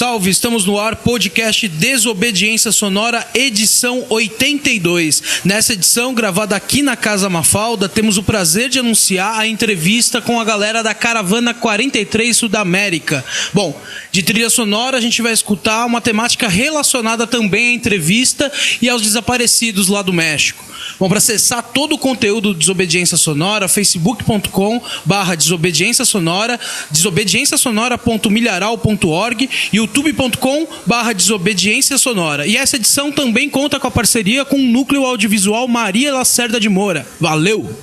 Salve, estamos no ar, podcast Desobediência Sonora, edição 82. Nessa edição, gravada aqui na Casa Mafalda, temos o prazer de anunciar a entrevista com a galera da Caravana 43 Sudamérica. Bom, de trilha sonora a gente vai escutar uma temática relacionada também à entrevista e aos desaparecidos lá do México. Bom, para acessar todo o conteúdo do Desobediência Sonora, facebook.com/desobediência sonora, desobedienciasonora.milharal.org, youtube.com/desobediência sonora. E essa edição também conta com a parceria com o Núcleo Audiovisual Maria Lacerda de Moura. Valeu!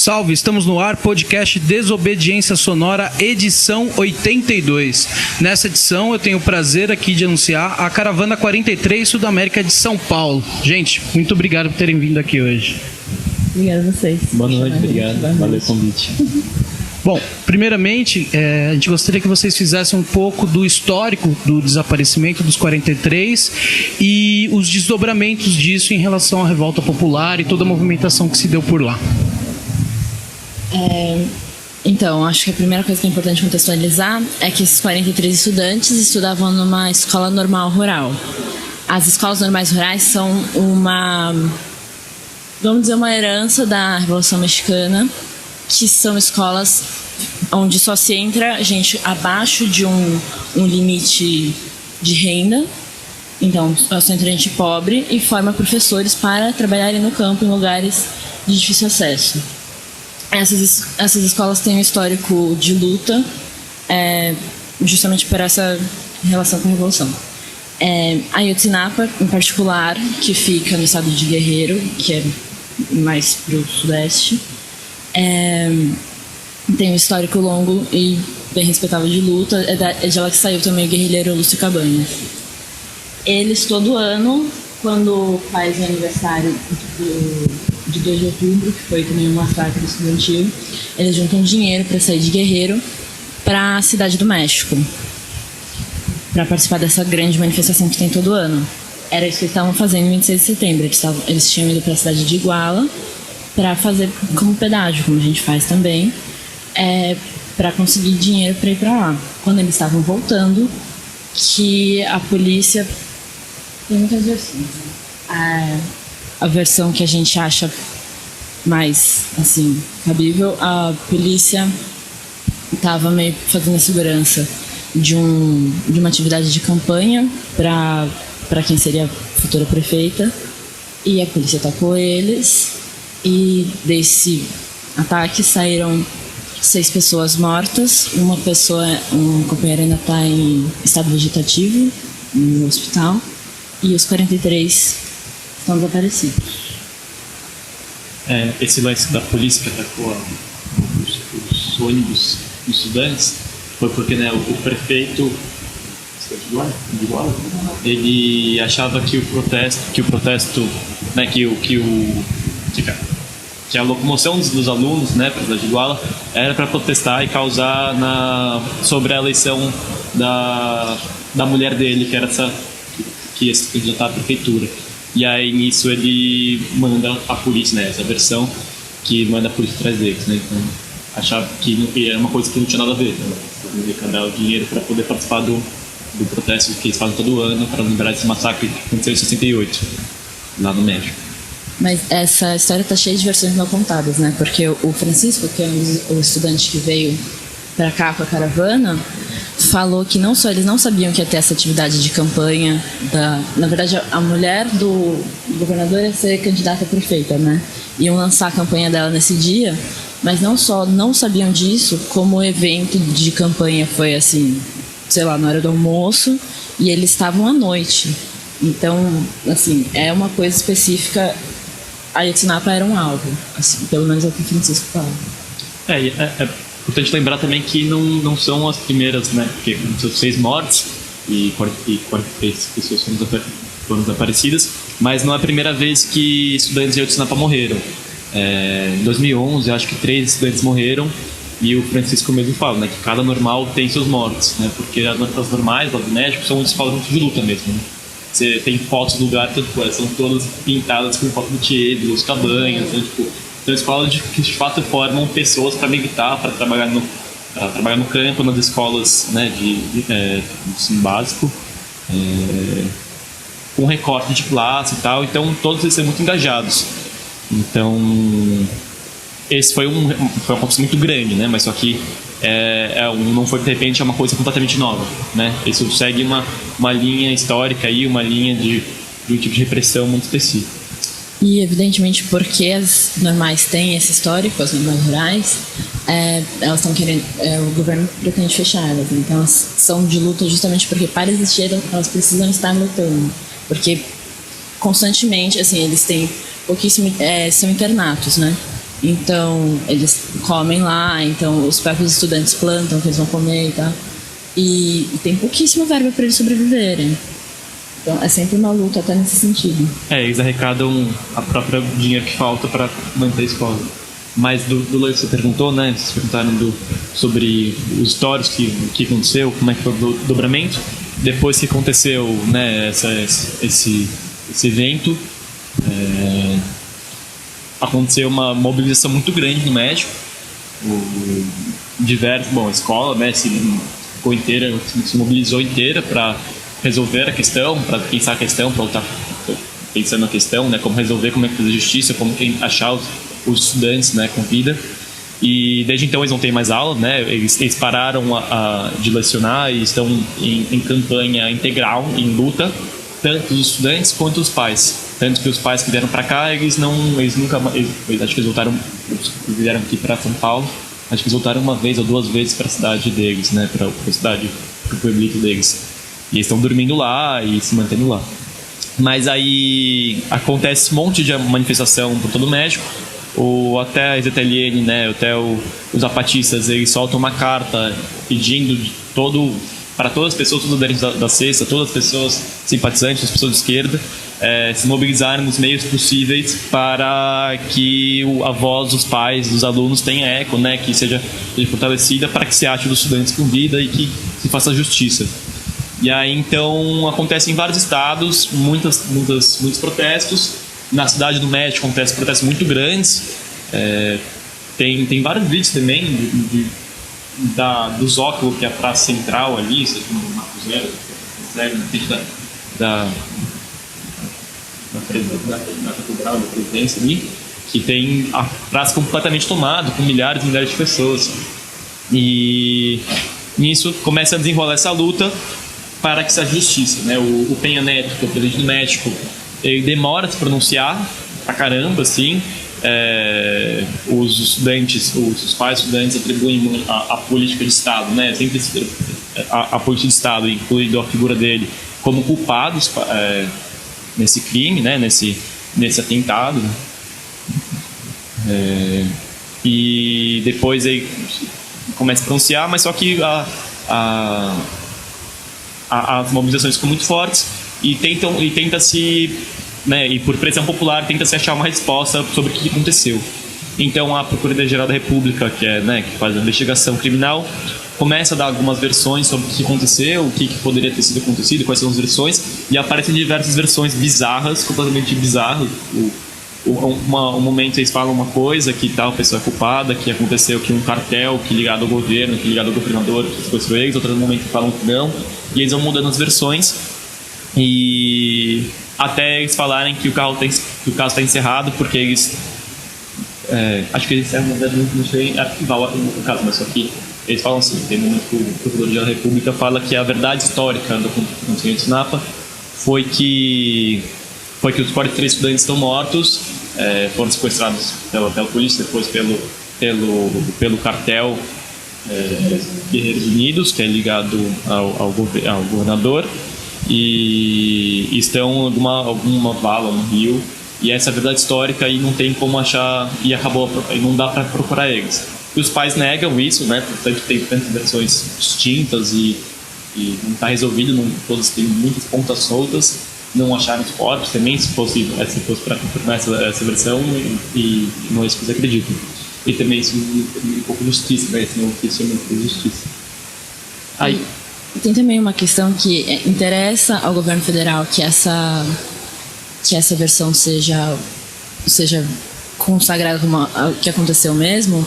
Salve, estamos no ar, podcast Desobediência Sonora, edição 82. Nessa edição eu tenho o prazer aqui de anunciar a Caravana 43 Sudamérica de São Paulo. Gente, muito obrigado por terem vindo aqui hoje. Obrigada a vocês. Boa noite, obrigado. Valeu o convite. Bom, primeiramente, a gente gostaria que vocês fizessem um pouco do histórico do desaparecimento dos 43 e os desdobramentos disso em relação à revolta popular e toda a movimentação que se deu por lá. Então, acho que a primeira coisa que é importante contextualizar é que esses 43 estudantes estudavam numa escola normal rural. As escolas normais rurais são uma, vamos dizer, uma herança da Revolução Mexicana, que são escolas onde só se entra gente abaixo de um limite de renda. Então, só entra gente pobre e forma professores para trabalharem no campo em lugares de difícil acesso. Essas escolas têm um histórico de luta, justamente por essa relação com a Revolução. A Ayotzinapa, em particular, que fica no estado de Guerreiro, que é mais para o sudeste, tem um histórico longo e bem respeitável de luta. É de lá que saiu também o guerrilheiro Lúcio Cabanha. Eles, todo ano, quando faz o aniversário de 2 de outubro, que foi também um massacre estudantil, eles juntam dinheiro para sair de Guerreiro para a Cidade do México, para participar dessa grande manifestação que tem todo ano. Era isso que eles estavam fazendo em 26 de setembro. Eles tinham ido para a cidade de Iguala para fazer como pedágio, como a gente faz também, para conseguir dinheiro para ir para lá. Quando eles estavam voltando, que a polícia... Tem muitas versões. A versão que a gente acha mais, assim, cabível, a polícia estava meio fazendo a segurança de uma atividade de campanha para quem seria a futura prefeita, e a polícia atacou eles, e desse ataque saíram 6 pessoas mortas, um companheiro ainda está em estado vegetativo no hospital, e os 43 estão desaparecidos. Esse lance da polícia que atacou os ônibus dos estudantes foi porque, né, o prefeito de Iguala, ele achava que o protesto, né, que a locomoção dos alunos, né, para a cidade de Iguala era para protestar e causar sobre a eleição da mulher dele, que era que ia se candidatar à prefeitura. E aí nisso ele manda a polícia, né, essa versão que manda a polícia atrás deles, né, então achava que era uma coisa que não tinha nada a ver, né, arrecadar o dinheiro para poder participar do protesto que eles fazem todo ano para lembrar desse massacre que aconteceu em 68 lá no México. Mas essa história está cheia de versões mal contadas, né? Porque o Francisco, que é o estudante que veio para cá com a caravana, falou que não só eles não sabiam que ia ter essa atividade de campanha na verdade, a mulher do governador ia ser candidata a prefeita, né? Iam lançar a campanha dela nesse dia, mas não só não sabiam disso, como o evento de campanha foi assim, sei lá, na hora do almoço, e eles estavam à noite. Então, assim, é uma coisa específica. A Ayotzinapa era um alvo, assim, pelo menos é o que o Francisco fala. É importante lembrar também que não são as primeiras, né? Porque são 6 mortes e 43 pessoas foram desaparecidas, mas não é a primeira vez que estudantes de Ayotzinapa morreram. Em 2011, acho que 3 estudantes morreram, e o Francisco mesmo fala, né, que cada normal tem seus mortos, né? Porque as normais lá do México são escolas de luta mesmo, né? Você tem fotos do lugar, são todas pintadas com foto do Che, do Lúcio Cabanha, então, são escolas que de fato formam pessoas para militar, para trabalhar no campo, nas escolas, né, de ensino básico, com recorte de classe e tal, então todos eles são muito engajados. Então, esse foi um acontecimento muito grande, né, mas só que não foi de repente uma coisa completamente nova, né? Isso segue uma linha histórica aí, uma linha de um tipo de repressão muito específico. E evidentemente porque as normais têm esse histórico, as normais rurais, elas estão querendo, o governo pretende fechar elas, então elas são de luta justamente porque para existir elas precisam estar lutando, porque constantemente, assim, eles têm pouquíssimo, são internatos, né? Então, eles comem lá, então os próprios estudantes plantam que eles vão comer e tal. E tem pouquíssima verba para eles sobreviverem. Então, é sempre uma luta até nesse sentido. Eles arrecadam a própria dinheiro que falta para manter a escola. Mas do lance que você perguntou, né? Vocês perguntaram sobre os históricos, que aconteceu, como é que foi o dobramento. Depois que aconteceu, né, esse evento, aconteceu uma mobilização muito grande no México. A escola, né, se mobilizou inteira para resolver a questão, para pensar a questão, para estar pensando a questão, né, como resolver, como é que fazer justiça, como achar os estudantes, né, com vida. E desde então eles não têm mais aula, né? Eles pararam de lecionar e estão em campanha integral, em luta, tanto os estudantes quanto os pais. Tanto que os pais que vieram para cá, eles nunca, acho que eles vieram aqui para São Paulo, acho que eles voltaram uma vez ou duas vezes para a cidade deles, né? Para a cidade, para o pueblito deles. E eles estão dormindo lá e se mantendo lá. Mas aí acontece um monte de manifestação por todo o México. Até a ZTLN, né, os zapatistas, eles soltam uma carta pedindo para todas as pessoas, todos os aderentes da Sexta, todas as pessoas simpatizantes, as pessoas de esquerda, se mobilizarem nos meios possíveis para que a voz dos pais, dos alunos tenha eco, né, que seja fortalecida, para que se ache os estudantes com vida e que se faça justiça. E aí então acontece em vários estados muitos protestos. Na cidade do México acontecem protestos muito grandes. Tem vários vídeos também do Zócalo, que é a praça central ali, no Marco Zero, na frente da catedral da presidência ali, que tem a praça completamente tomada, com milhares e milhares de pessoas. E nisso começa a desenrolar essa luta para que seja justiça, né? O Peña Nieto, que é o presidente do México, ele demora a se pronunciar pra caramba, assim. Os estudantes, os pais estudantes atribuem a política de Estado, né? Sempre a política de Estado, incluindo a figura dele, como culpados nesse crime, né? Nesse atentado. E depois ele começa a pronunciar, mas só que as mobilizações ficam muito fortes e tenta-se, né, e por pressão popular tenta-se achar uma resposta sobre o que aconteceu. Então a Procuradoria-Geral da República, que faz a investigação criminal, começa a dar algumas versões sobre o que aconteceu, o que poderia ter sido acontecido, quais são as versões, e aparecem diversas versões bizarras, completamente bizarras. Um momento eles falam uma coisa, que tal pessoa é culpada, que aconteceu que um cartel que ligado ao governo, que ligado ao governador, que sequestrou eles. Outro momento falam que não, e eles vão mudando as versões, e até eles falarem que o caso está encerrado, porque eles acho que eles não sei arquivar o caso, mas só que eles falam assim, tem um momento que o Procurador-Geral da República fala que a verdade histórica do acontecimento de Ayotzinapa foi que os 43 estudantes estão mortos, foram sequestrados pela polícia, depois pelo cartel Guerreiros Unidos, que é ligado ao governador, e estão alguma vala no rio, e essa é a verdade histórica, e não tem como achar, e não dá para procurar eles. E os pais negam isso, né? Portanto, tem tantas versões distintas e não está resolvido, todas têm muitas pontas soltas. Não acharam os corpos também, se fosse para confirmar essa versão, e não é isso que eles acreditam. E também isso um pouco de justiça, né? Senão isso é muito justiça. Aí. Tem também uma questão que interessa ao governo federal que essa versão seja consagrada como o que aconteceu mesmo,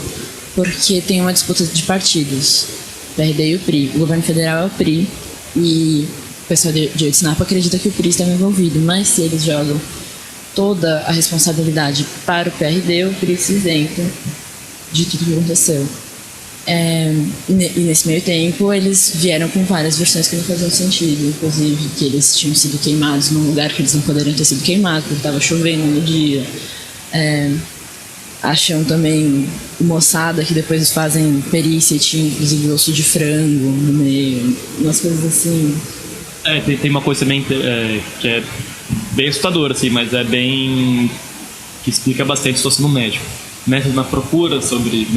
porque tem uma disputa de partidos, o PRD e o PRI. O governo federal é o PRI e o pessoal de Ayotzinapa acredita que o PRI está envolvido, mas se eles jogam toda a responsabilidade para o PRD, o PRI se isenta de tudo que aconteceu. E nesse meio tempo eles vieram com várias versões que não faziam sentido, inclusive que eles tinham sido queimados num lugar que eles não poderiam ter sido queimados porque estava chovendo no dia. Acham também moçada que depois fazem perícia e tinha inclusive osso de frango no meio, umas coisas assim. Tem uma coisa também que é bem assustadora, assim, mas que explica bastante a situação no médico. Na procura sobre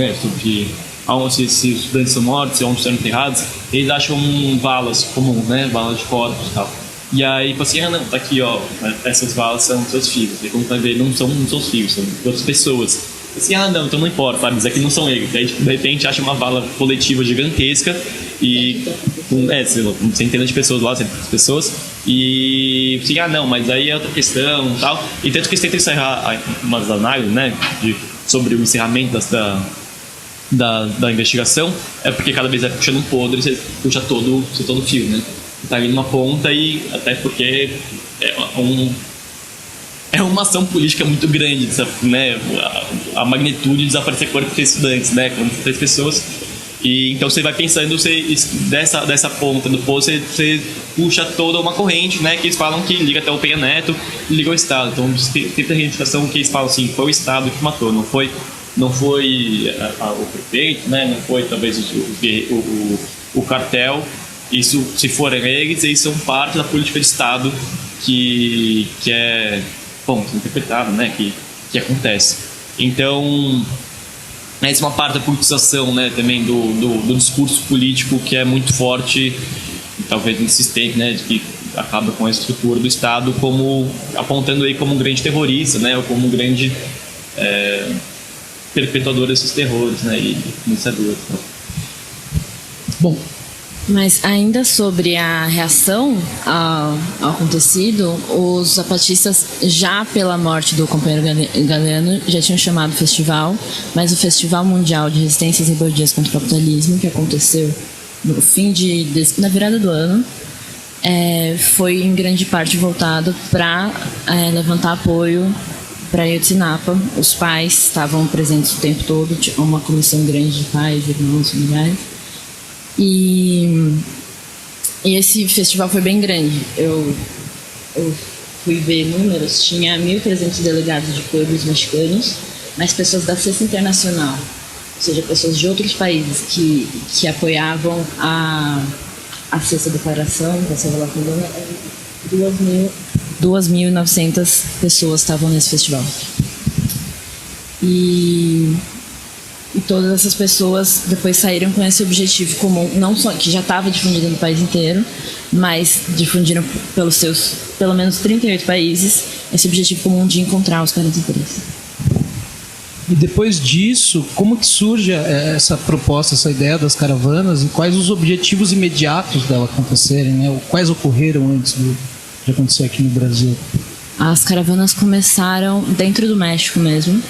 onde esses estudantes são mortos e onde estão enterrados, eles acham balas comuns, né? Balas de corpos e tal. E aí, assim, não, tá aqui, ó, essas balas são seus filhos. E como vai ver, não são seus filhos, são outras pessoas. Assim, não, então não importa, sabe? Mas aqui não são eles. Aí, de repente, acha uma bala coletiva gigantesca e com centenas de pessoas lá, centenas de pessoas. E assim, não, mas aí é outra questão e tal. E tanto que eles tentam encerrar umas análises, né? Sobre o encerramento da investigação, porque cada vez vai puxando um podre, você puxa todo o fio, né? Tá ali numa ponta, e até porque é uma ação política muito grande, né? a magnitude de desaparecer 43 estudantes, né? 43 pessoas. E então você vai pensando, dessa ponta do poço, você puxa toda uma corrente, né? Que eles falam que liga até o Penha Neto e liga ao Estado. Então tem a identificação que eles falam assim, foi o Estado que matou, não foi o prefeito, né? Não foi talvez o cartel. Isso, se forem eles são parte da política de Estado que é, bom, interpretada, né? Que acontece. Então, essa é uma parte da politização, né, também do discurso político que é muito forte, talvez insistente, né, de que acaba com a estrutura do Estado, como apontando aí como um grande terrorista, né, ou como um grande perpetuador desses terrores, né, e iniciador. Bom, mas ainda sobre a reação ao acontecido, os zapatistas, já pela morte do companheiro Galeano, já tinham chamado o festival, mas o Festival Mundial de Resistências e Rebeldias contra o Capitalismo, que aconteceu no fim na virada do ano, foi em grande parte voltado para levantar apoio para Ayotzinapa. Os pais estavam presentes o tempo todo, tinha uma comissão grande de pais, irmãos, familiares. E esse festival foi bem grande. Eu fui ver números, tinha 1.300 delegados de pueblos mexicanos, mas pessoas da Cesta Internacional, ou seja, pessoas de outros países que apoiavam a Sexta Declaração, que é a 2.900 pessoas estavam nesse festival. E todas essas pessoas depois saíram com esse objetivo comum, não só que já estava difundido no país inteiro, mas difundiram pelo menos 38 países, esse objetivo comum de encontrar os 43. E depois disso, como que surge essa proposta, essa ideia das caravanas e quais os objetivos imediatos dela acontecerem, né? Quais ocorreram antes de acontecer aqui no Brasil? As caravanas começaram dentro do México mesmo,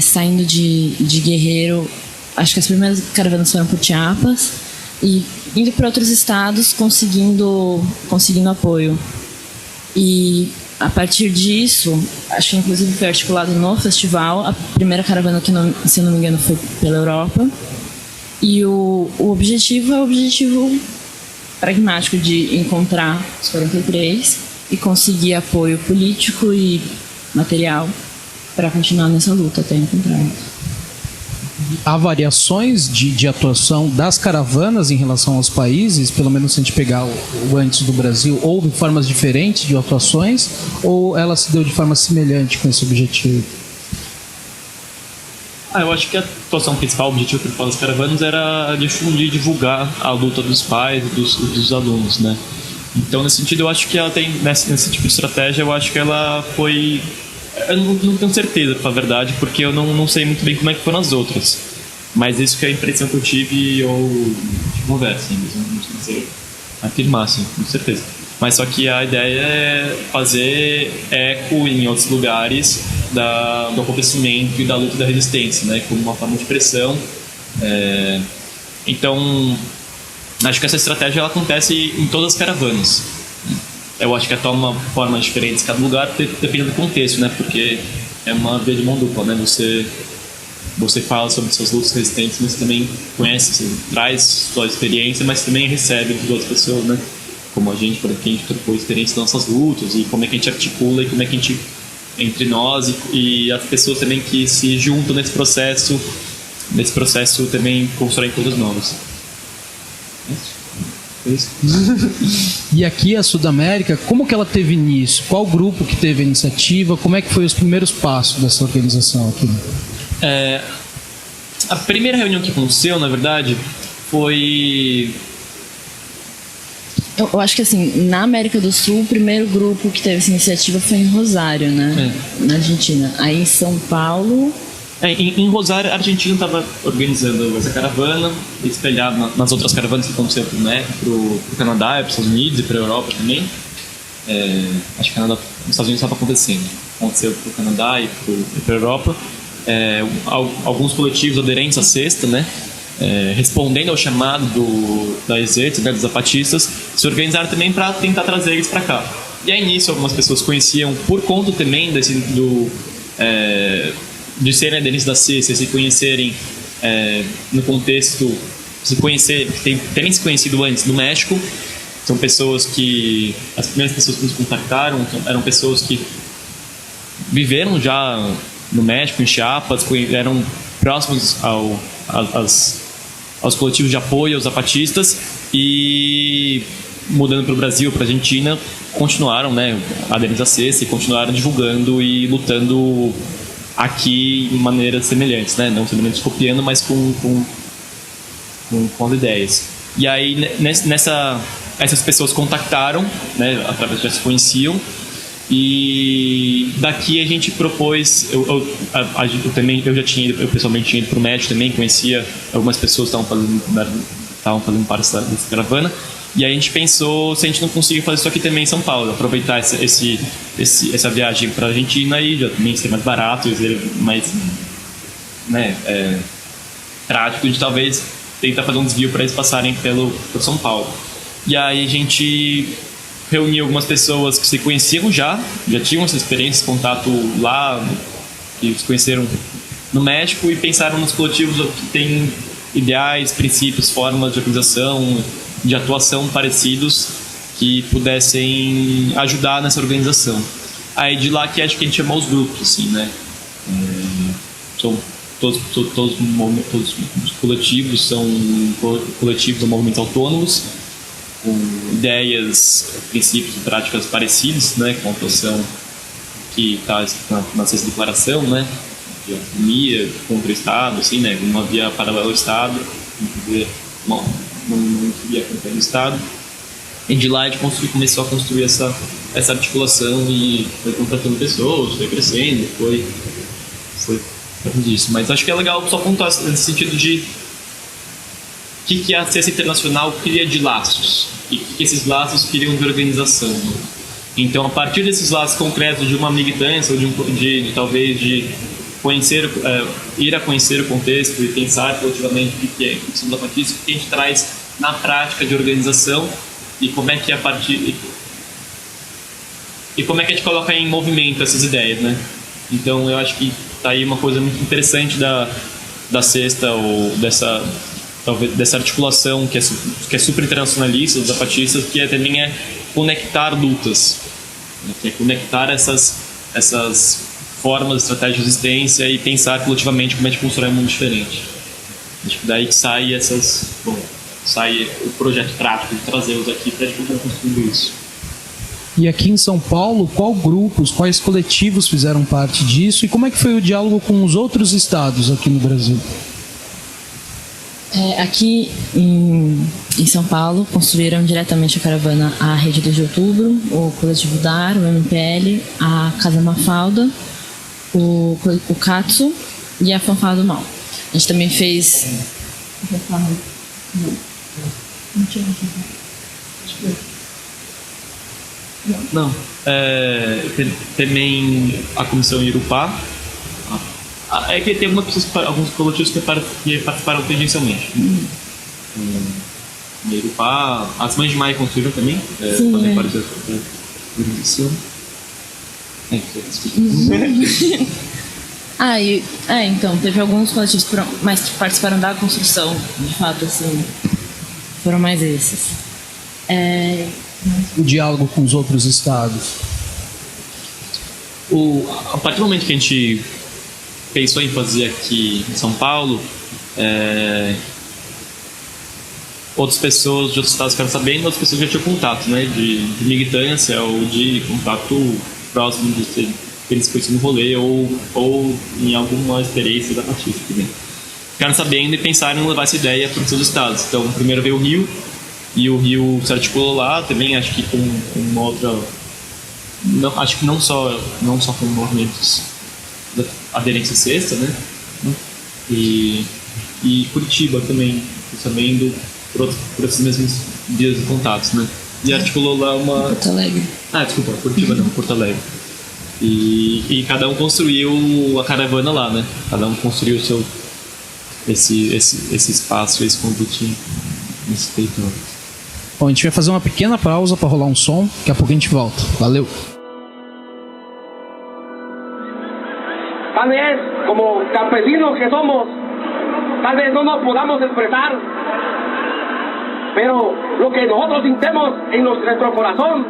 saindo de Guerrero. Acho que as primeiras caravanas foram por Chiapas e indo para outros estados, conseguindo apoio. E a partir disso, acho que inclusive foi articulado no festival. A primeira caravana, que se eu não me engano, foi pela Europa. E o objetivo é o objetivo pragmático de encontrar os 43 e conseguir apoio político e material para continuar nessa luta até encontrar. Há variações de atuação das caravanas em relação aos países, pelo menos se a gente pegar o antes do Brasil, houve formas diferentes de atuações ou ela se deu de forma semelhante com esse objetivo? Eu acho que a atuação principal, o objetivo principal das caravanas era difundir, divulgar a luta dos pais e dos alunos, né? Então, nesse sentido, eu acho que ela tem, nesse tipo de estratégia, eu acho que ela foi... Eu não tenho certeza, pra verdade, porque eu não sei muito bem como é que foram as outras. Mas isso que é a impressão que eu tive, ou conversa, não sei afirmar, assim, com certeza. Mas só que a ideia é fazer eco em outros lugares do acontecimento e da luta da resistência, né, como uma forma de pressão. Então, acho que essa estratégia ela acontece em todas as caravanas. Eu acho que toma formas diferentes em cada lugar, dependendo do contexto, né? Porque é uma via de mão dupla, né? Você fala sobre suas lutas resistentes, mas também conhece, você traz sua experiência, mas também recebe de outras pessoas, né? Como a gente, por exemplo, que a gente trocou experiência das nossas lutas e como é que a gente articula e como é que a gente, entre nós e as pessoas também que se juntam nesse processo também constroem coisas novas. E aqui a Sudamérica, como que ela teve início? Qual grupo que teve a iniciativa? Como é que foi os primeiros passos dessa organização aqui? A primeira reunião que aconteceu, na verdade, foi... Eu acho que assim, na América do Sul, o primeiro grupo que teve essa iniciativa foi em Rosário, né? Na Argentina. Aí em São Paulo... Em Rosário, a Argentina estava organizando essa caravana, espelhada nas outras caravanas que aconteceram pro Canadá, para os Estados Unidos e para a Europa também. Acho que nos Estados Unidos estava acontecendo. Aconteceu para o Canadá e para a Europa. Alguns coletivos aderentes à Sexta, né? Respondendo ao chamado da Exército, dos zapatistas, se organizaram também para tentar trazer eles para cá. E aí nisso algumas pessoas conheciam por conta também de serem aderentes da cesta, se conhecerem no contexto, terem se conhecido antes no México. São pessoas que, as primeiras pessoas que nos contactaram eram pessoas que viveram já no México, em Chiapas, eram próximos aos coletivos de apoio aos zapatistas, e mudando para o Brasil, para a Argentina, continuaram, né, aderentes à cesta e continuaram divulgando e lutando aqui em maneiras semelhantes, né, não semelhantes copiando, mas com as ideias. E aí essas pessoas contactaram, né, através já se conheciam, e daqui a gente propôs, eu pessoalmente tinha ido para o México também, conhecia algumas pessoas que estavam fazendo parte dessa caravana, e aí a gente pensou se a gente não conseguia fazer isso aqui também em São Paulo, aproveitar essa viagem para a Argentina e já também ser mais barato e ser mais, né, prático, de talvez tentar fazer um desvio para eles passarem por São Paulo. E aí a gente reuniu algumas pessoas que se conheciam já tinham essa experiência, esse contato lá, que se conheceram no México, e pensaram nos coletivos que têm ideais, princípios, formas de organização, de atuação parecidos, que pudessem ajudar nessa organização. Aí de lá que acho que a gente chamou os grupos, assim, né? São todos os coletivos são coletivos ou movimentos autônomos, com ideias, princípios e práticas parecidos, né, com a atuação que está na sexta declaração, né, de autonomia contra o Estado, assim, né, não havia paralelo ao Estado, não havia campanha do Estado. E de lá a gente começou a construir essa articulação e foi contratando pessoas, foi crescendo, foi fazendo isso. Mas acho que é legal só pontuar nesse sentido de que a cesta internacional cria de laços e que esses laços criam de organização. Então, a partir desses laços concretos de uma militância ou de talvez de conhecer, ir a conhecer o contexto e pensar coletivamente o que é a questão da zapatistas, o que a gente traz na prática de organização e como é que como é que a gente coloca em movimento essas ideias, né? Então, eu acho que tá aí uma coisa muito interessante da cesta, ou dessa articulação que é super internacionalista, dos zapatistas, que também é conectar lutas, né? Que é conectar essas formas, estratégias de resistência e pensar coletivamente como a gente constrói um mundo diferente. Acho que daí que sai o projeto prático de trazê-los aqui para a gente construir isso. E aqui em São Paulo, quais coletivos fizeram parte disso e como é que foi o diálogo com os outros estados aqui no Brasil? Aqui em São Paulo, construíram diretamente a caravana a Rede 2 de Outubro, o Coletivo DAR, o MPL, a Casa Mafalda, o Katsu e a Fanfarra do Mal. A gente também fez... Não. Também a Comissão Irupá. É que tem alguns coletivos que participaram tangencialmente. Irupá, as Mães de Maia construíram também. Fazem parte da organização. Então, teve alguns coletivos que participaram da construção, de fato, assim, foram mais esses. O diálogo com os outros estados. A partir do momento que a gente pensou em fazer aqui em São Paulo, outras pessoas de outros estados ficaram sabendo, outras pessoas já tinham contato, né, de militância ou de contato próximo de eles conheciam no rolê ou em alguma experiência da Batista também. Ficaram sabendo e pensaram em levar essa ideia para os seus estados. Então, primeiro veio o Rio, e o Rio se articulou lá também, acho que com uma outra... acho que não só com movimentos aderentes à cesta, né? E Curitiba também, sabendo por esses mesmos dias de contatos, né? E articulou lá uma... Porto Alegre. Desculpa, Curitiba não, Porto Alegre. E cada um construiu a caravana lá, né? Cada um construiu esse espaço, esse condutinho nesse território. Bom, a gente vai fazer uma pequena pausa para rolar um som, daqui a pouco a gente volta. Valeu! Tal vez, como campesinos que somos, tal vez no nos podamos expresar, pero lo que nosotros sintemos en nuestro corazón,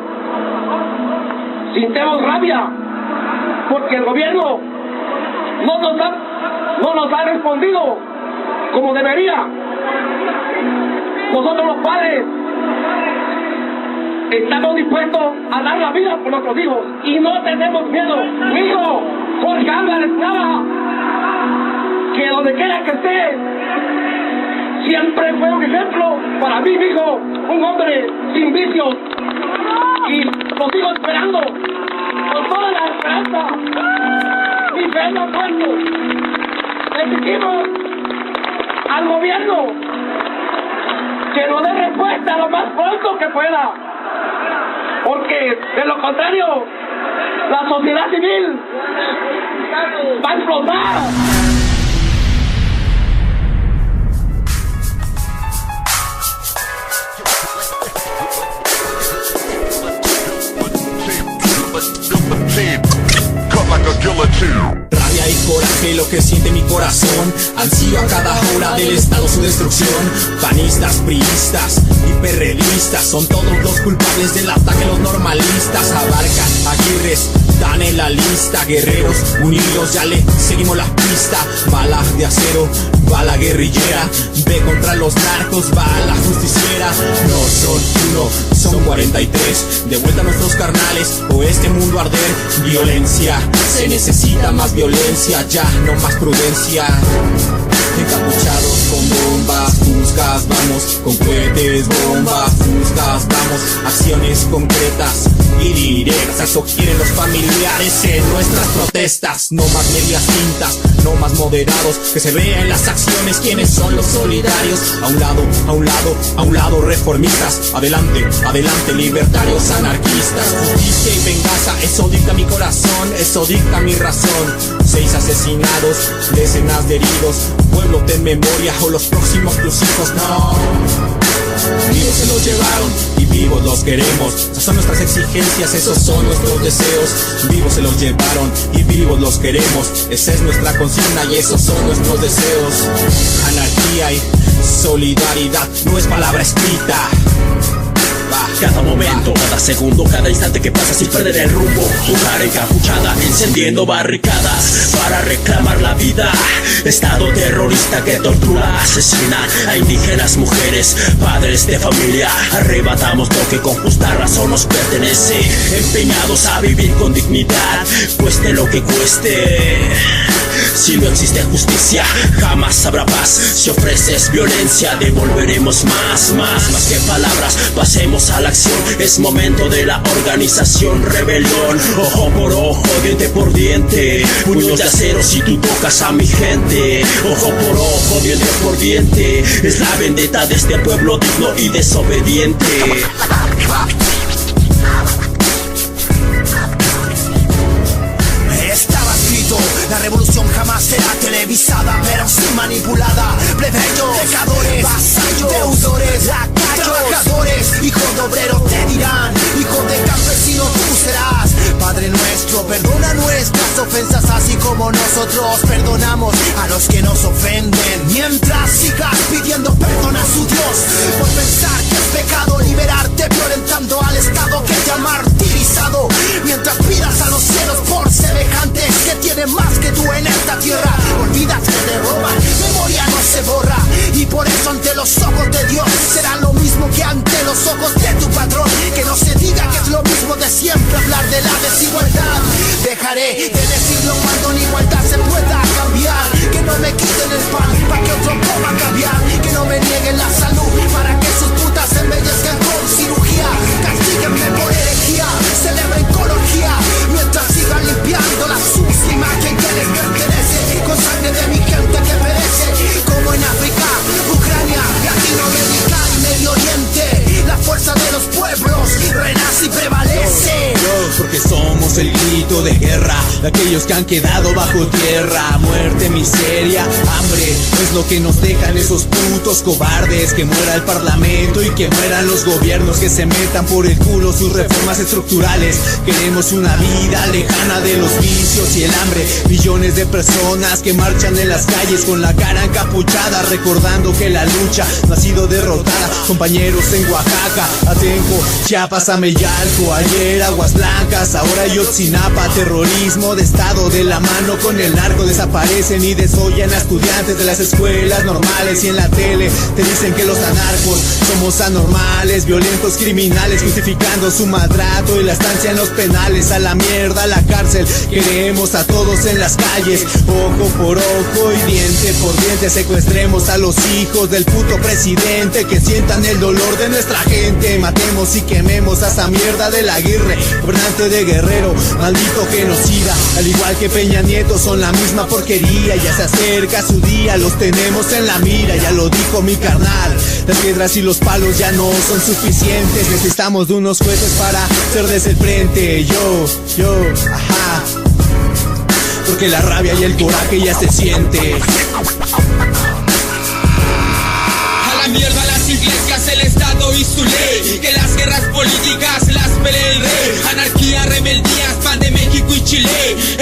sintemos rabia, porque el gobierno no nos ha respondido como debería. Nosotros los padres estamos dispuestos a dar la vida por nuestros hijos y no tenemos miedo. Mi hijo, Jorge Álvarez Nava, que donde quiera que esté, siempre fue un ejemplo para mí, mi hijo, un hombre sin vicios, y lo sigo esperando con toda la esperanza. Mi fe no ha muerto. Le exigimos al gobierno que nos dé respuesta lo más pronto que pueda, porque de lo contrario la sociedad civil va a explotar. Rabia y coraje, lo que siente mi corazón. Ansío a cada hora del estado su destrucción. Panistas, priistas y perredistas son todos los culpables del ataque a los normalistas. Abarca, Aguirres, dan en la lista. Guerreros unidos, ya le seguimos la pista. Bala de acero, bala guerrillera. Ve contra los narcos, bala justiciera. No son uno, son 43. De vuelta a nuestros carnales, o este mundo arder. Violencia, se necesita más violencia, ya no más prudencia. Encapuchados con bombas, fuscas, vamos, con cohetes, bombas, fuscas, vamos, acciones concretas y directas. Eso quieren los familiares en nuestras protestas. No más medias tintas, no más moderados, que se vea en las acciones quiénes son los solidarios. A un lado, a un lado, a un lado reformistas. Adelante, adelante, libertarios anarquistas. Justicia y venganza, eso dicta mi corazón, eso dicta mi razón. 6 asesinados, decenas de heridos. Pueblo, ten memoria o los próximos tus hijos no. Vivos se los llevaron y vivos los queremos. Esas son nuestras exigencias, esos son nuestros deseos. Vivos se los llevaron y vivos los queremos. Esa es nuestra consigna y esos son nuestros deseos. Anarquía y solidaridad no es palabra escrita. Cada momento, cada segundo, cada instante que pasa sin perder el rumbo. Mujer encapuchada, encendiendo barricadas para reclamar la vida. Estado terrorista que tortura, asesina a indígenas, mujeres, padres de familia. Arrebatamos lo que con justa razón nos pertenece. Empeñados a vivir con dignidad, cueste lo que cueste. Si no existe justicia, jamás habrá paz. Si ofreces violencia, devolveremos más que palabras. Pasemos a la acción, es momento de la organización. Rebelión, ojo por ojo, diente por diente. Puños de acero si tú tocas a mi gente. Ojo por ojo, diente por diente. Es la vendetta de este pueblo digno y desobediente. La revolución jamás será televisada, pero sí manipulada. Plebeyos, pecadores, vasallos, deudores, lacayos, trabajadores, hijos de obreros te dirán, hijo de campesino tú serás. Padre nuestro, perdona nuestras ofensas, así como nosotros perdonamos a los que nos ofenden. Mientras sigas pidiendo perdón a su Dios por pensar que es pecado liberarte, violentando al Estado que te ha martirizado. Mientras pidas a los cielos por semejantes que tienen más que tú en esta tierra. Olvidas que te roban, memoria no se borra. Y por eso ante los ojos de Dios será lo mismo que ante los ojos de tu patrón. Que no se diga que es lo mismo de siempre hablar de la desigualdad. Dejaré de decirlo cuando la igualdad se pueda cambiar. Que no me quiten el pan para que otro coma cambiar. Que no me nieguen la salud para que sus putas se embellezcan con cirugía. Castíguenme por herejía, celebren ecología. Mientras sigan limpiando la sucia imagen que les pertenece, con sangre de mi gente que perece. Como en África, Ucrania, Latinoamérica y Medio Oriente, la fuerza de los pueblos renace y prevalece. Porque somos el grito de guerra, la de aquellos que han quedado bajo tierra. Muerte, miseria, hambre, es lo que nos dejan esos putos cobardes. Que muera el parlamento y que mueran los gobiernos, que se metan por el culo sus reformas estructurales. Queremos una vida lejana de los vicios y el hambre. Millones de personas que marchan en las calles con la cara encapuchada, recordando que la lucha no ha sido derrotada. Compañeros en Oaxaca, Atenco, Chiapas, Ameyalco, ayer Aguas Blancas, ahora Ayotzinapa. Terrorismo de estado de la mano con el narco, desaparecen y desollan a estudiantes de las escuelas normales. Y en la tele te dicen que los anarcos somos anormales, violentos, criminales, justificando su maltrato y la estancia en los penales. A la mierda, a la cárcel, queremos a todos en las calles, ojo por ojo y diente por diente. Secuestremos a los hijos del puto presidente, que sientan el dolor de nuestra gente. Matemos y quememos a esa mierda del Aguirre, gobernante de Guerrero, maldito genocida. Al igual que Peña Nieto, son la misma porquería. Ya se acerca su día, los tenemos en la mira, ya lo dijo mi carnal. Las piedras y los palos ya no son suficientes, necesitamos de unos jueces para ser desde el frente. Yo, ajá, porque la rabia y el coraje ya se siente. A la mierda las iglesias, el Estado y su ley, que las guerras políticas las pelee el rey. Anarquía, rebeldías, pan de México y Chile.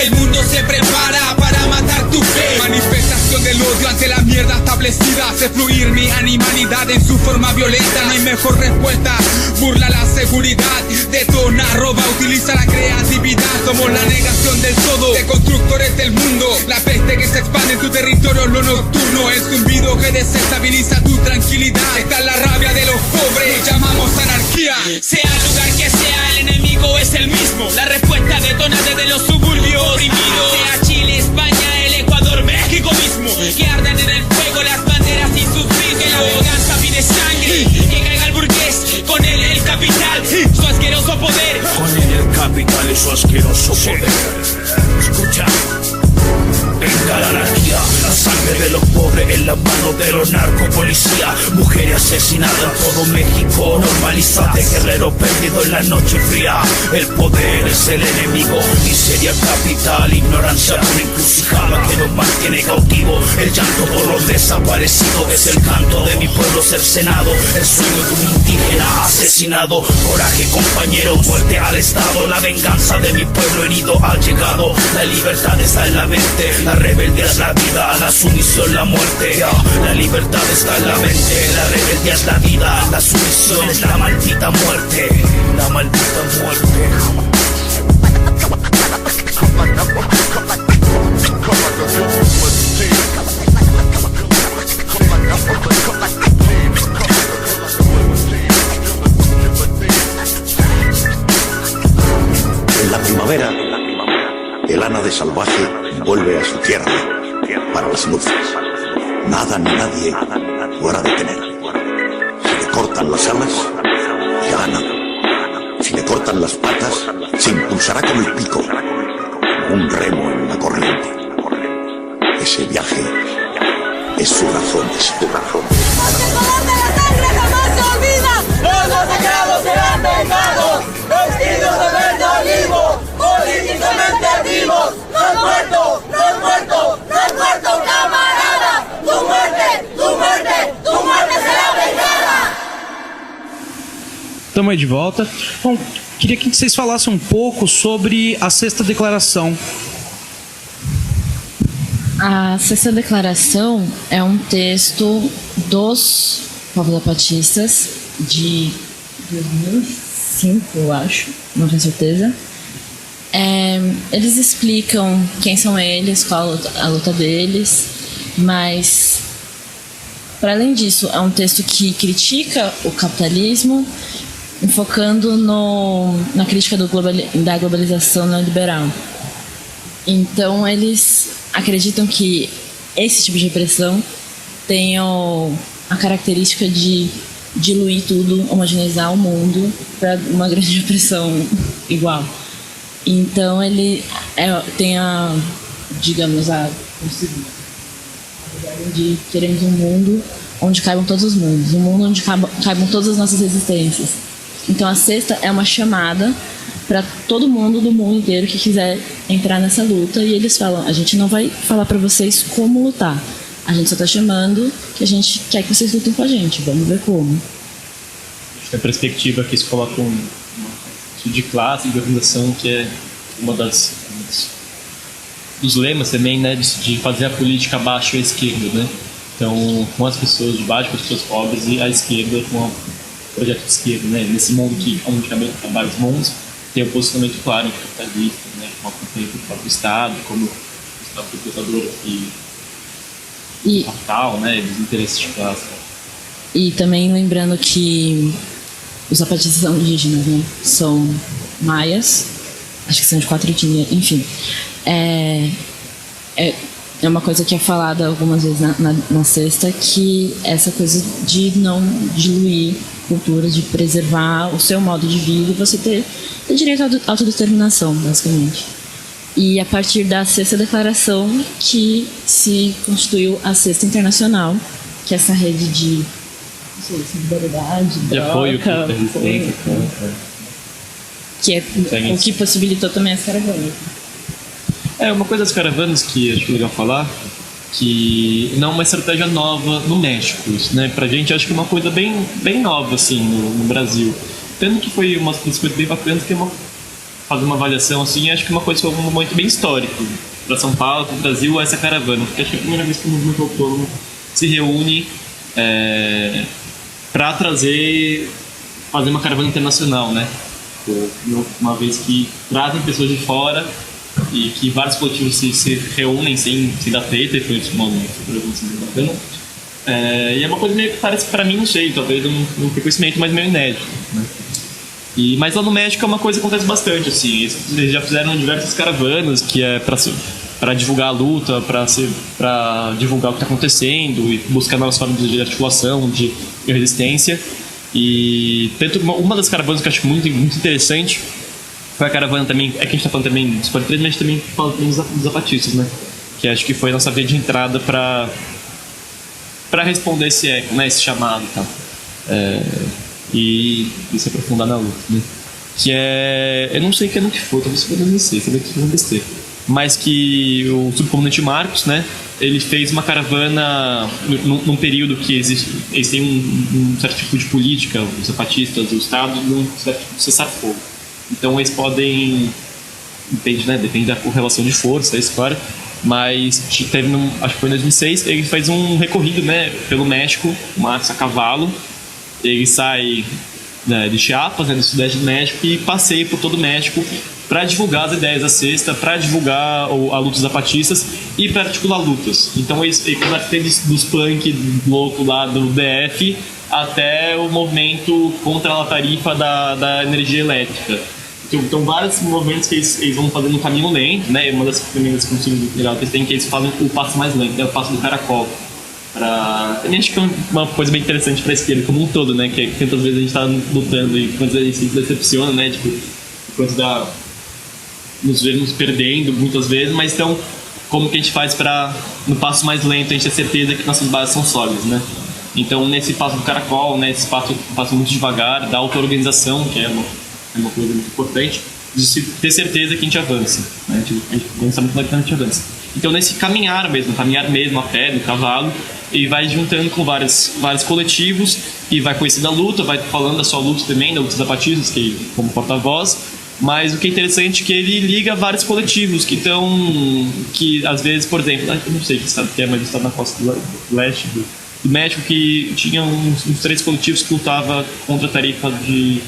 El mundo se prepara para matar tu fe. Manifestación del odio ante la mierda establecida. Hace fluir mi animalidad en su forma violenta. No hay mejor respuesta. Burla la seguridad, detona, roba, utiliza la creatividad. Somos la negación del todo, de constructores del mundo. La peste que se expande en tu territorio, lo nocturno. El zumbido que desestabiliza tu tranquilidad. Está la rabia de los pobres, llamamos anarquía. Sea el lugar que sea, el enemigo es el mismo. La respuesta detona desde los suburbios oprimidos. Sea Chile, España, el Ecuador, México mismo. Que ardan en el fuego las banderas y sus ritmos. Que la venganza pide sangre. Que caiga el burgués, con él el capital, su asqueroso poder. Con él el capital y su asqueroso poder. Escucha. Venga la anarquía, la sangre de los pobres en las manos de los narcopolicías. Mujeres asesinadas en todo México, normalizadas de guerreros perdidos en la noche fría. El poder es el enemigo, miseria capital, ignorancia una encrucijada que nos mantiene cautivos. El llanto por los desaparecidos es el canto de mi pueblo cercenado. El sueño de un indígena asesinado. Coraje compañeros, muerte al Estado. La venganza de mi pueblo herido ha llegado. La libertad está en la mente. La rebeldía es la vida, la sumisión la muerte. La libertad está en la mente, la rebeldía es la vida, la sumisión es la maldita muerte. La maldita muerte. En la primavera, el ana de salvaje vuelve a su tierra para las luces. Nada ni nadie podrá detener. Si le cortan las alas, gana. Si le cortan las patas, se impulsará con el pico, como un remo en la corriente. Ese viaje es su razón de ser. Porque el color de la sangre jamás se olvida. Los masacrados serán vengados, vestidos de verde olivo, políticamente vivos. No has muerto, no has muerto, no has muerto, camarada. Tu muerte, tu muerte, tu muerte será vengada. Estamos aí de volta. Bom, queria que vocês falassem um pouco sobre a Sexta Declaração. A Sexta Declaração é um texto dos povos zapatistas de 2005, eu acho, não tenho certeza. Eles explicam quem são eles, qual a luta deles, mas, para além disso, é um texto que critica o capitalismo, enfocando na crítica da globalização neoliberal. Então, eles acreditam que esse tipo de repressão tem a característica de diluir tudo, homogeneizar o mundo para uma grande repressão igual. Então ele tem a de queremos um mundo onde caibam todos os mundos, um mundo onde caibam todas as nossas existências. Então a sexta é uma chamada para todo mundo do mundo inteiro que quiser entrar nessa luta. E eles falam: a gente não vai falar para vocês como lutar, a gente só está chamando que a gente quer que vocês lutem com a gente, vamos ver como. A perspectiva que se coloca de classe, de organização, que é uma dos lemas também, né, de fazer a política abaixo à esquerda, né? Então, com as pessoas de baixo, com as pessoas pobres, e a esquerda com o projeto de esquerda, né? Nesse mundo que, onde há vários mundos, tem um posicionamento claro capitalista, né? Com a conta do próprio Estado, como o Estado proprietador e capital, né? Dos interesses de classe. E também lembrando que os zapatistas são indígenas, né? São maias, acho que são de 4 etnias, enfim. É uma coisa que é falada algumas vezes na sexta, que essa coisa de não diluir cultura, de preservar o seu modo de vida e você ter direito à autodeterminação, basicamente. E a partir da sexta declaração que se constituiu a Sexta Internacional, que é essa rede de solidariedade, de apoio, que é o que possibilitou também as caravanas. Uma coisa das caravanas que acho legal falar, que não é uma estratégia nova no México, isso, né? Pra gente acho que é uma coisa bem nova, assim, no Brasil. Tanto que foi uma das coisas bem bacanas, que é fazer uma avaliação, assim, acho que uma coisa foi um momento bem histórico para São Paulo, para o Brasil, essa caravana, porque acho que é a primeira vez que o movimento autônomo se reúne para fazer uma caravana internacional, né? Uma vez que trazem pessoas de fora e que vários coletivos se reúnem sem dar treta, e foi esse momento bacana. E é uma coisa meio que parece, para mim, não sei, talvez um reconhecimento, mas meio inédito, né? Mas lá no México é uma coisa que acontece bastante, assim. Eles já fizeram diversas caravanas que é para divulgar a luta, para divulgar o que está acontecendo e buscar novas formas de articulação, de resistência. E tanto uma das caravanas que eu acho muito interessante foi a caravana também, que a gente está falando também dos 43, mas também falando dos zapatistas, né? Que acho que foi a nossa via de entrada para responder esse eco, né? Esse chamado e tal. E se aprofundar na luta, né? Que eu não sei que ano que foi, talvez foi 2006, talvez foi 2006, mas que o subcomandante Marcos, né, ele fez uma caravana num período que eles têm um certo tipo de política, os zapatistas do Estado, num certo tipo de cessar-fogo. Então eles podem, depende da correlação de força, isso, claro, mas teve, acho que foi em 2006, ele fez um recorrido, né, pelo México, Marcos a cavalo. Ele sai de Chiapas, né, do sudeste do México, e passeia por todo o México para divulgar as ideias da sexta, para divulgar a luta dos zapatistas e para articular lutas. Então ele teve dos punk louco lá do DF até o movimento contra a tarifa da energia elétrica. Então vários movimentos que eles vão fazendo no caminho lento, né? Uma das primeiras consignas legal que eles têm, que eles fazem o passo mais lento, né? O passo do caracol. Também acho que é uma coisa bem interessante para a esquerda como um todo, né? Que tantas vezes a gente está lutando e quantas vezes a gente se decepciona, né? Tipo, nos vemos perdendo muitas vezes, mas então, como que a gente faz para, no passo mais lento, a gente ter certeza que nossas bases são sólidas, né? Então, nesse passo do caracol, né? Esse passo muito devagar, da auto-organização, que é uma coisa muito importante, de ter certeza que a gente avança, né? A gente avança muito mais que a gente avança. Então, nesse caminhar mesmo, a pé, no cavalo, ele vai juntando com vários coletivos e vai conhecendo a luta, vai falando da sua luta também, da luta dos zapatistas, que como porta-voz. Mas o que é interessante é que ele liga vários coletivos que às vezes, por exemplo, eu não sei que estado que é, mas está na costa do leste do México, que tinha uns 3 coletivos que lutavam contra a tarifa de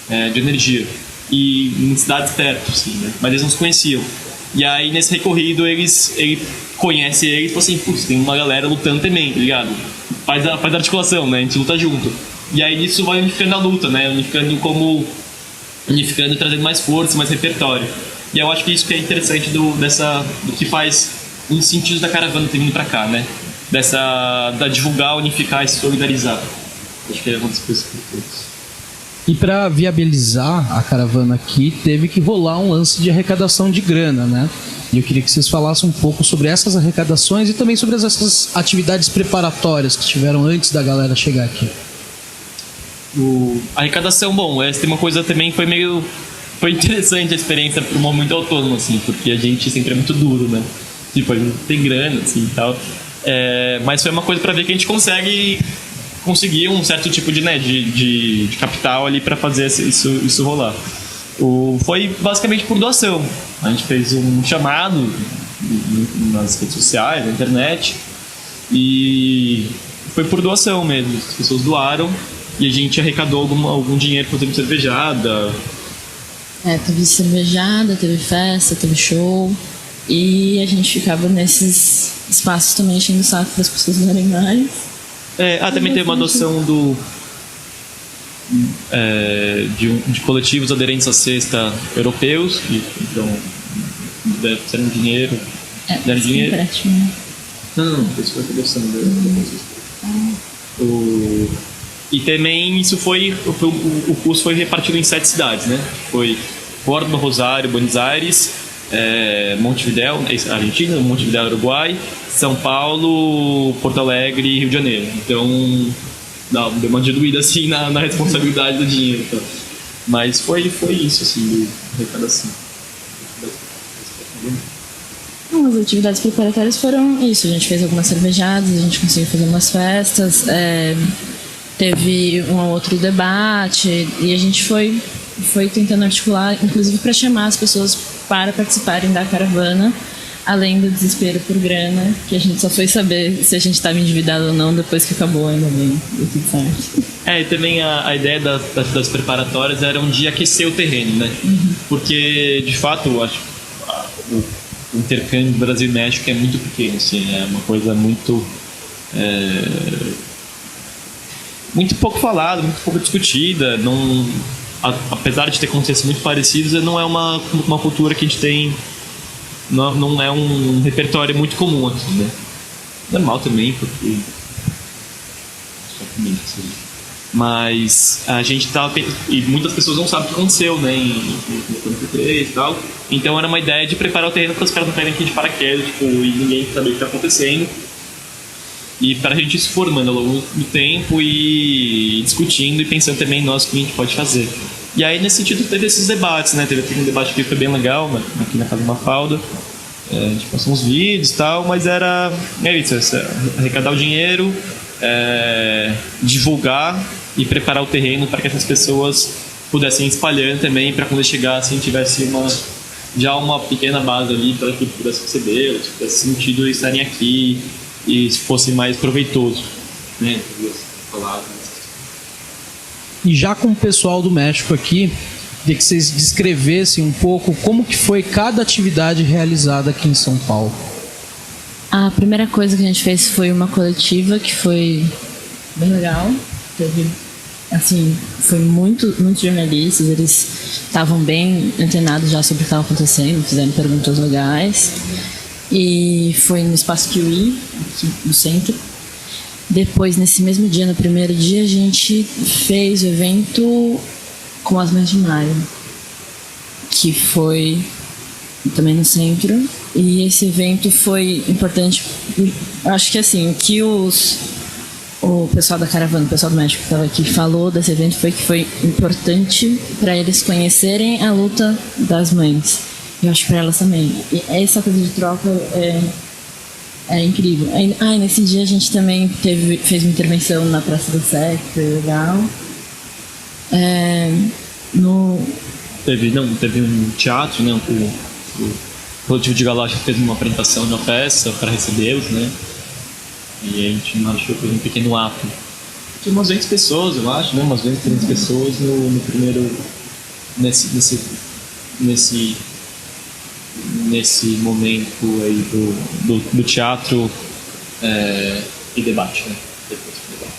energia, e em cidades perto, assim, né? Mas eles não se conheciam. E aí, nesse recorrido, ele conhece ele e fala assim: putz, tem uma galera lutando também, tá ligado? Faz a articulação, né? A gente luta junto. E aí, isso vai unificando a luta, né? Unificando e trazendo mais força, mais repertório. E eu acho que isso que é interessante do que faz um sentido da caravana ter vindo pra cá, né? Da divulgar, unificar e se solidarizar. Acho que é uma das coisas importantes. E para viabilizar a caravana aqui, teve que rolar um lance de arrecadação de grana, né? E eu queria que vocês falassem um pouco sobre essas arrecadações e também sobre essas atividades preparatórias que tiveram antes da galera chegar aqui. A arrecadação, essa tem uma coisa também que foi meio foi interessante a experiência por um momento autônomo, assim, porque a gente sempre é muito duro, né? Tipo, a gente tem grana, assim, e tal. Mas foi uma coisa pra ver que a gente conseguir um certo tipo de capital ali pra fazer isso rolar. Foi basicamente por doação. A gente fez um chamado nas redes sociais, na internet, e foi por doação mesmo. As pessoas doaram e a gente arrecadou algum dinheiro fazendo cervejada. Teve cervejada, teve festa, teve show. E a gente ficava nesses espaços também enchendo o saco para as pessoas darem mais. Também teve uma adoção de coletivos aderentes à cesta europeus, que então deram dinheiro. Deram dinheiro. Empréstimo. Não, isso foi a adoção E também isso o curso foi repartido em 7 cidades, né? Foi Córdoba, Rosário, Buenos Aires, Montevidéu, Argentina, Montevidéu, Uruguai, São Paulo, Porto Alegre e Rio de Janeiro. Então, deu uma diluída assim na responsabilidade do dinheiro. Então. Mas foi isso, assim, de arrecadação. As atividades preparatórias foram isso. A gente fez algumas cervejadas, a gente conseguiu fazer umas festas, teve um outro debate e a gente foi tentando articular, inclusive para chamar as pessoas para participarem da caravana, além do desespero por grana, que a gente só foi saber se a gente estava endividado ou não depois que acabou, ainda bem, deu tudo certo. E também a ideia das preparatórias era um dia aquecer o terreno, né? Uhum. Porque, de fato, eu acho o intercâmbio do Brasil e México é muito pequeno, assim, é uma coisa muito pouco falada, muito pouco discutida. Não, apesar de ter contextos muito parecidos, não é uma cultura que a gente tem, não é um repertório muito comum aqui, né? Normal também, porque mas a gente e muitas pessoas não sabem o que aconteceu, né, em 1993 e tal. Então era uma ideia de preparar o terreno para os caras não caírem aqui de paraquedas, tipo, e ninguém saber o que está acontecendo. E para a gente ir se formando ao longo do tempo e discutindo e pensando também nós o que a gente pode fazer. E aí, nesse sentido, teve esses debates, né? Teve um debate que foi bem legal, aqui na Casa Mafalda. A gente passou uns vídeos e tal, mas era isso, arrecadar o dinheiro, divulgar e preparar o terreno para que essas pessoas pudessem ir espalhando também, para quando chegassem tivesse já uma pequena base ali para que pudesse receber, tivesse sentido estarem aqui e fosse mais proveitoso, né? E já com o pessoal do México aqui, queria que vocês descrevessem um pouco como que foi cada atividade realizada aqui em São Paulo. A primeira coisa que a gente fez foi uma coletiva que foi bem legal. Foi muitos jornalistas, eles estavam bem antenados já sobre o que estava acontecendo, fizeram perguntas legais. E foi no Espaço Kiwi, aqui no centro. Depois, nesse mesmo dia, no primeiro dia, a gente fez o evento com as Mães de Maio, que foi também no centro. E esse evento foi importante. Acho que assim, o que o pessoal da caravana, o pessoal do México que estava aqui falou desse evento foi que foi importante para eles conhecerem a luta das mães. Eu acho para elas também. E essa coisa de troca é incrível. E nesse dia a gente também fez uma intervenção na Praça do Sé, que foi legal. Teve um teatro, né? O Coletivo de Galáxia fez uma apresentação de uma peça para recebê-los, né? E a gente achou que foi um pequeno ato. Tinha umas 20 pessoas, eu acho, né? Umas 20, 30 pessoas no primeiro... Nesse momento aí do teatro e debate, né? Depois do debate.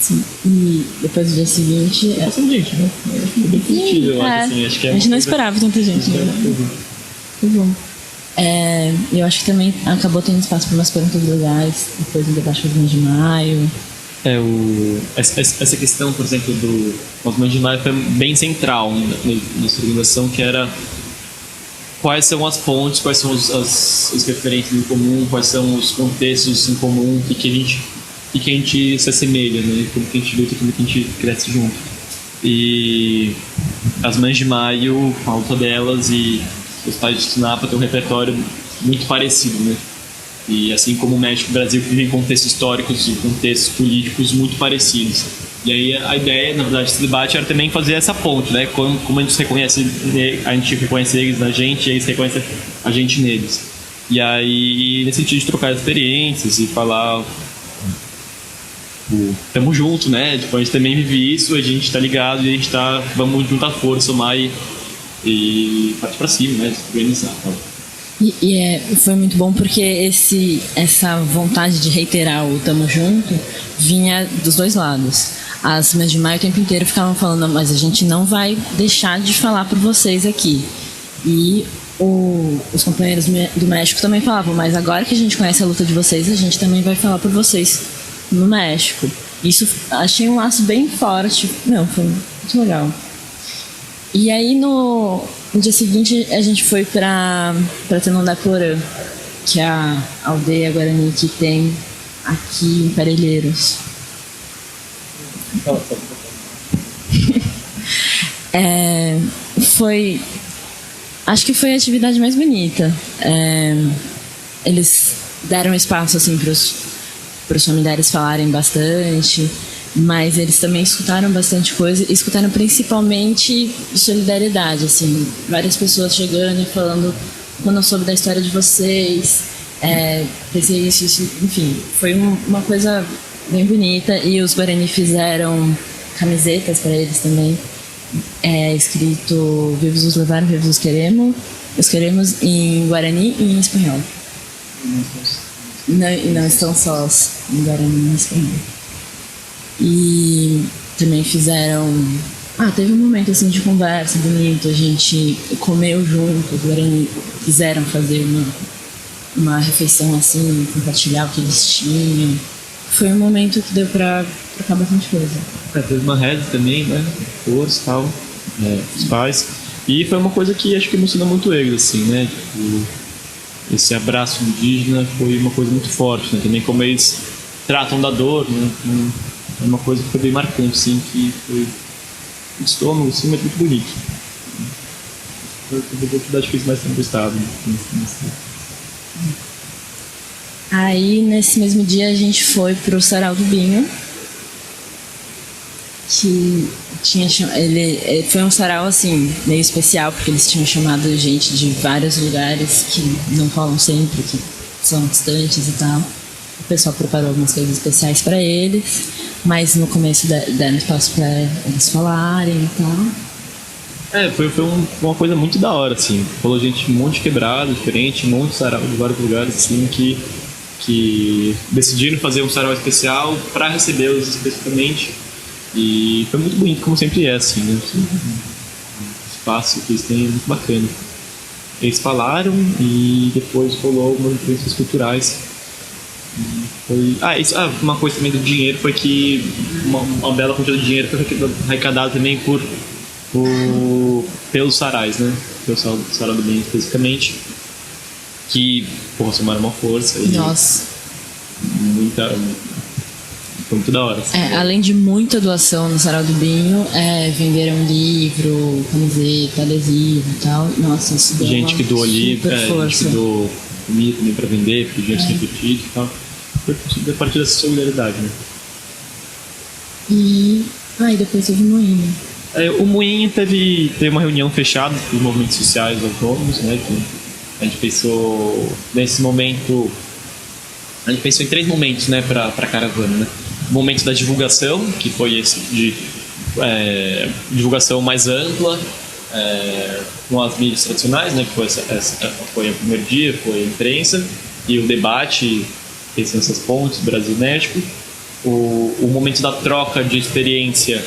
Sim, e depois do dia seguinte... Bastante gente, né? Bem positivo, eu acho, assim. Acho que a gente não esperava tanta gente, né? Foi bom. Eu acho que também acabou tendo espaço para umas perguntas legais, depois do debate do 1 de maio. Essa questão, por exemplo, do Movimento de Maio foi bem central nessa organização, que era quais são as pontes, quais são as referências em comum, quais são os contextos em comum, o que a gente se assemelha, né? Como que a gente luta, como que a gente cresce junto. E as Mães de Maio, a luta delas e os pais de Tunapa têm um repertório muito parecido, né? E assim como o México e o Brasil vivem contextos históricos e contextos políticos muito parecidos. E aí a ideia, na verdade, desse debate era também fazer essa ponte, né? Como a gente reconhece eles na gente e eles reconhecem a gente neles. E aí, nesse sentido de trocar experiências e falar, tamo junto, né? Tipo, a gente também vive isso, a gente tá ligado e a gente tá, vamos juntar força, somar e partir pra cima, né? Se organizar. Tá? Foi muito bom porque essa vontade de reiterar o tamo junto vinha dos dois lados. As Mães de Maio o tempo inteiro ficavam falando, mas a gente não vai deixar de falar por vocês aqui. E os companheiros do México também falavam, mas agora que a gente conhece a luta de vocês, a gente também vai falar por vocês no México. Isso, achei um laço bem forte. Não, foi muito legal. E aí no dia seguinte a gente foi para Tanandaporã, que é a aldeia Guarani que tem aqui em Parelheiros. Acho que foi a atividade mais bonita. Eles deram espaço assim para os familiares falarem bastante, mas eles também escutaram bastante coisa, e escutaram principalmente solidariedade, assim, várias pessoas chegando e falando, quando eu soube da história de vocês, pensei isso, enfim, foi uma coisa bem bonita. E os Guarani fizeram camisetas para eles também, escrito "Vivos os levaram, vivos os queremos" em Guarani e em espanhol. Não estão sós, em Guarani e em espanhol. E também fizeram... teve um momento assim de conversa bonito, a gente comeu junto, os Guarani quiseram fazer uma refeição assim, compartilhar o que eles tinham. Foi um momento que deu pra trocar bastante coisa. Teve uma reza também, né? Força e tal, os pais. E foi uma coisa que acho que emocionou muito eles, assim, né? Tipo, esse abraço indígena foi uma coisa muito forte, né? Também como eles tratam da dor, né? É uma coisa que foi bem marcante, assim, que foi o estômago, assim, mas muito bonito. Foi a oportunidade que eles mais têm gostado. Aí, nesse mesmo dia, a gente foi pro Sarau do Binho, que ele foi um sarau, assim, meio especial, porque eles tinham chamado gente de vários lugares que não falam sempre, que são distantes e tal. O pessoal preparou algumas coisas especiais para eles, mas no começo deram espaço para eles falarem e tal. Foi uma coisa muito da hora, assim. Falou gente um monte de quebrado, diferente, um monte de sarau de vários lugares, assim, que decidiram fazer um sarau especial para recebê-los especificamente. E foi muito bonito, como sempre é, assim, né? O espaço que eles têm é muito bacana. Eles falaram e depois rolou algumas influências culturais. Uma coisa também do dinheiro foi que uma bela quantidade de dinheiro foi arrecadado também pelos sarais, né? Pelo Sarau do Bem especificamente, que somaram uma força. Nossa. Foi muito da hora. Assim. Além de muita doação no Sarau do Binho, venderam livro, camiseta, adesivo e tal. Nossa, isso deu gente que doou livro, gente que doou comida também pra vender, porque o dinheiro ser repetido e tal. Foi a partir dessa solidariedade, né? E depois teve o Moinho. O Moinho teve uma reunião fechada dos movimentos sociais autônomos, né? Que a gente pensou nesse momento. A gente pensou em 3 momentos, né, para a caravana, né? O momento da divulgação, que foi esse de divulgação mais ampla, com as mídias tradicionais, né? Que foi o primeiro dia, foi a imprensa e o debate, pensando nessas pontes, Brasil-México. O momento da troca de experiência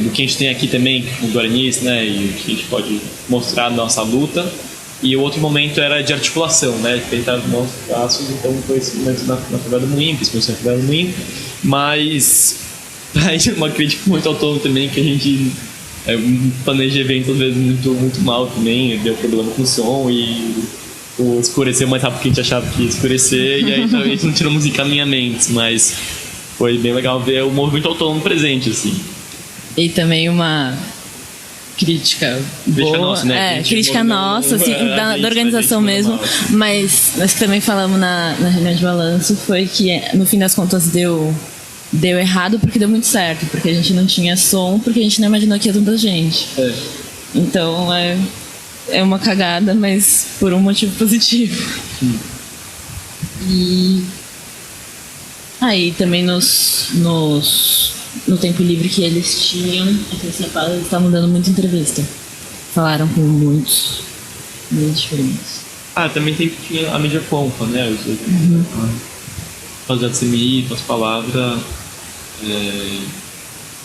do que a gente tem aqui também, com os guaranis, né? E o que a gente pode mostrar na nossa luta. E o outro momento era de articulação, né? De tentar os nossos passos. Então foi esse momento na favela do Moinho, que na favela do Moinho. Mas aí uma crítica muito autônoma também, que a gente planeja evento às vezes muito mal também. Deu problema com o som e escureceu mais rápido que a gente achava que ia escurecer. E aí a gente não tiramos encaminhamentos, mas foi bem legal ver o movimento autônomo presente, assim. E também uma crítica boa, nossa, né? crítica nossa, assim, da organização mesmo, mas que também falamos na reunião de balanço foi que no fim das contas deu errado porque deu muito certo, porque a gente não tinha som, porque a gente não imaginou que ia tanta gente. Então é uma cagada, mas por um motivo positivo. E aí também no tempo livre que eles tinham, eles estavam dando muita entrevista. Falaram com muitos meios diferentes. Também tinha a mídia conta, né? Fazer a CMI, com as palavras,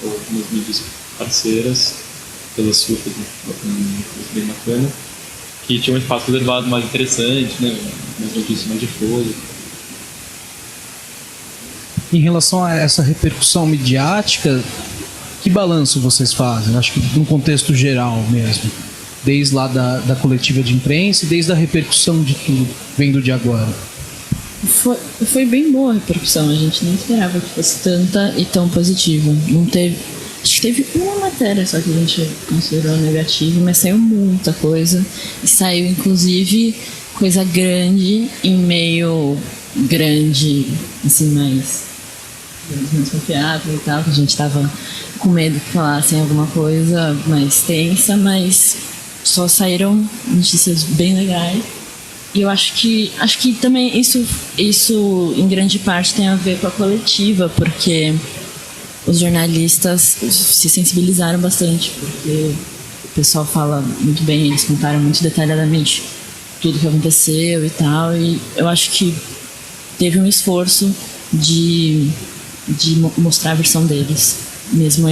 ou nas mídias parceiras, pelas surtas, bem bacana, que tinha um espaço reservado mais interessante, né? Mais notícias, mais de folha. Em relação a essa repercussão midiática, que balanço vocês fazem? Acho que no contexto geral mesmo. Desde lá da coletiva de imprensa e desde a repercussão de tudo, vendo de agora. Foi bem boa a repercussão, a gente não esperava que fosse tanta e tão positiva. Não teve, acho que teve uma matéria só que a gente considerou negativa, mas saiu muita coisa. E saiu inclusive coisa grande em meio grande, assim, mais confiável e tal, que a gente tava com medo que falassem alguma coisa mais tensa, mas só saíram notícias bem legais. E eu acho que também isso em grande parte tem a ver com a coletiva, porque os jornalistas se sensibilizaram bastante, porque o pessoal fala muito bem, eles contaram muito detalhadamente tudo que aconteceu e tal, e eu acho que teve um esforço de mostrar a versão deles, mesmo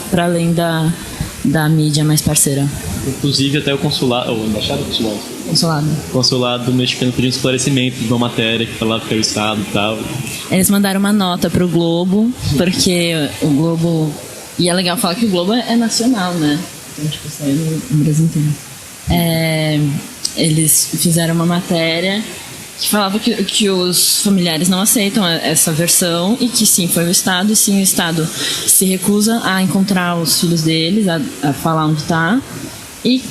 para além da mídia mais parceira. Inclusive até o consulado, ou embaixada consulado mexicano pedindo esclarecimento de uma matéria que falava que era o Estado e tal. Eles mandaram uma nota pro Globo, porque o Globo, e é legal falar que o Globo é nacional, né? Então, tipo, saiu no Brasil inteiro. Eles fizeram uma matéria que falava que os familiares não aceitam essa versão e que sim, foi o Estado, e sim, o Estado se recusa a encontrar os filhos deles, a falar onde está, e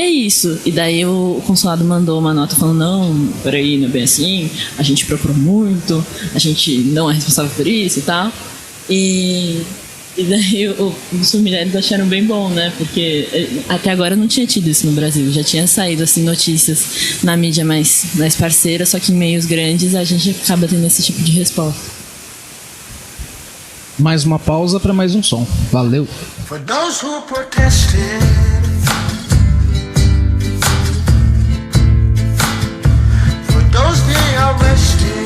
é isso. E daí o consulado mandou uma nota falando, não, peraí, não é bem assim, a gente procurou muito, a gente não é responsável por isso e tal. E daí os familiares acharam bem bom, né? Porque até agora não tinha tido isso no Brasil. Já tinha saído assim notícias na mídia mais parceira, só que em meios grandes a gente acaba tendo esse tipo de resposta. Mais uma pausa para mais um som. Valeu! For those who protested, for those they arrested,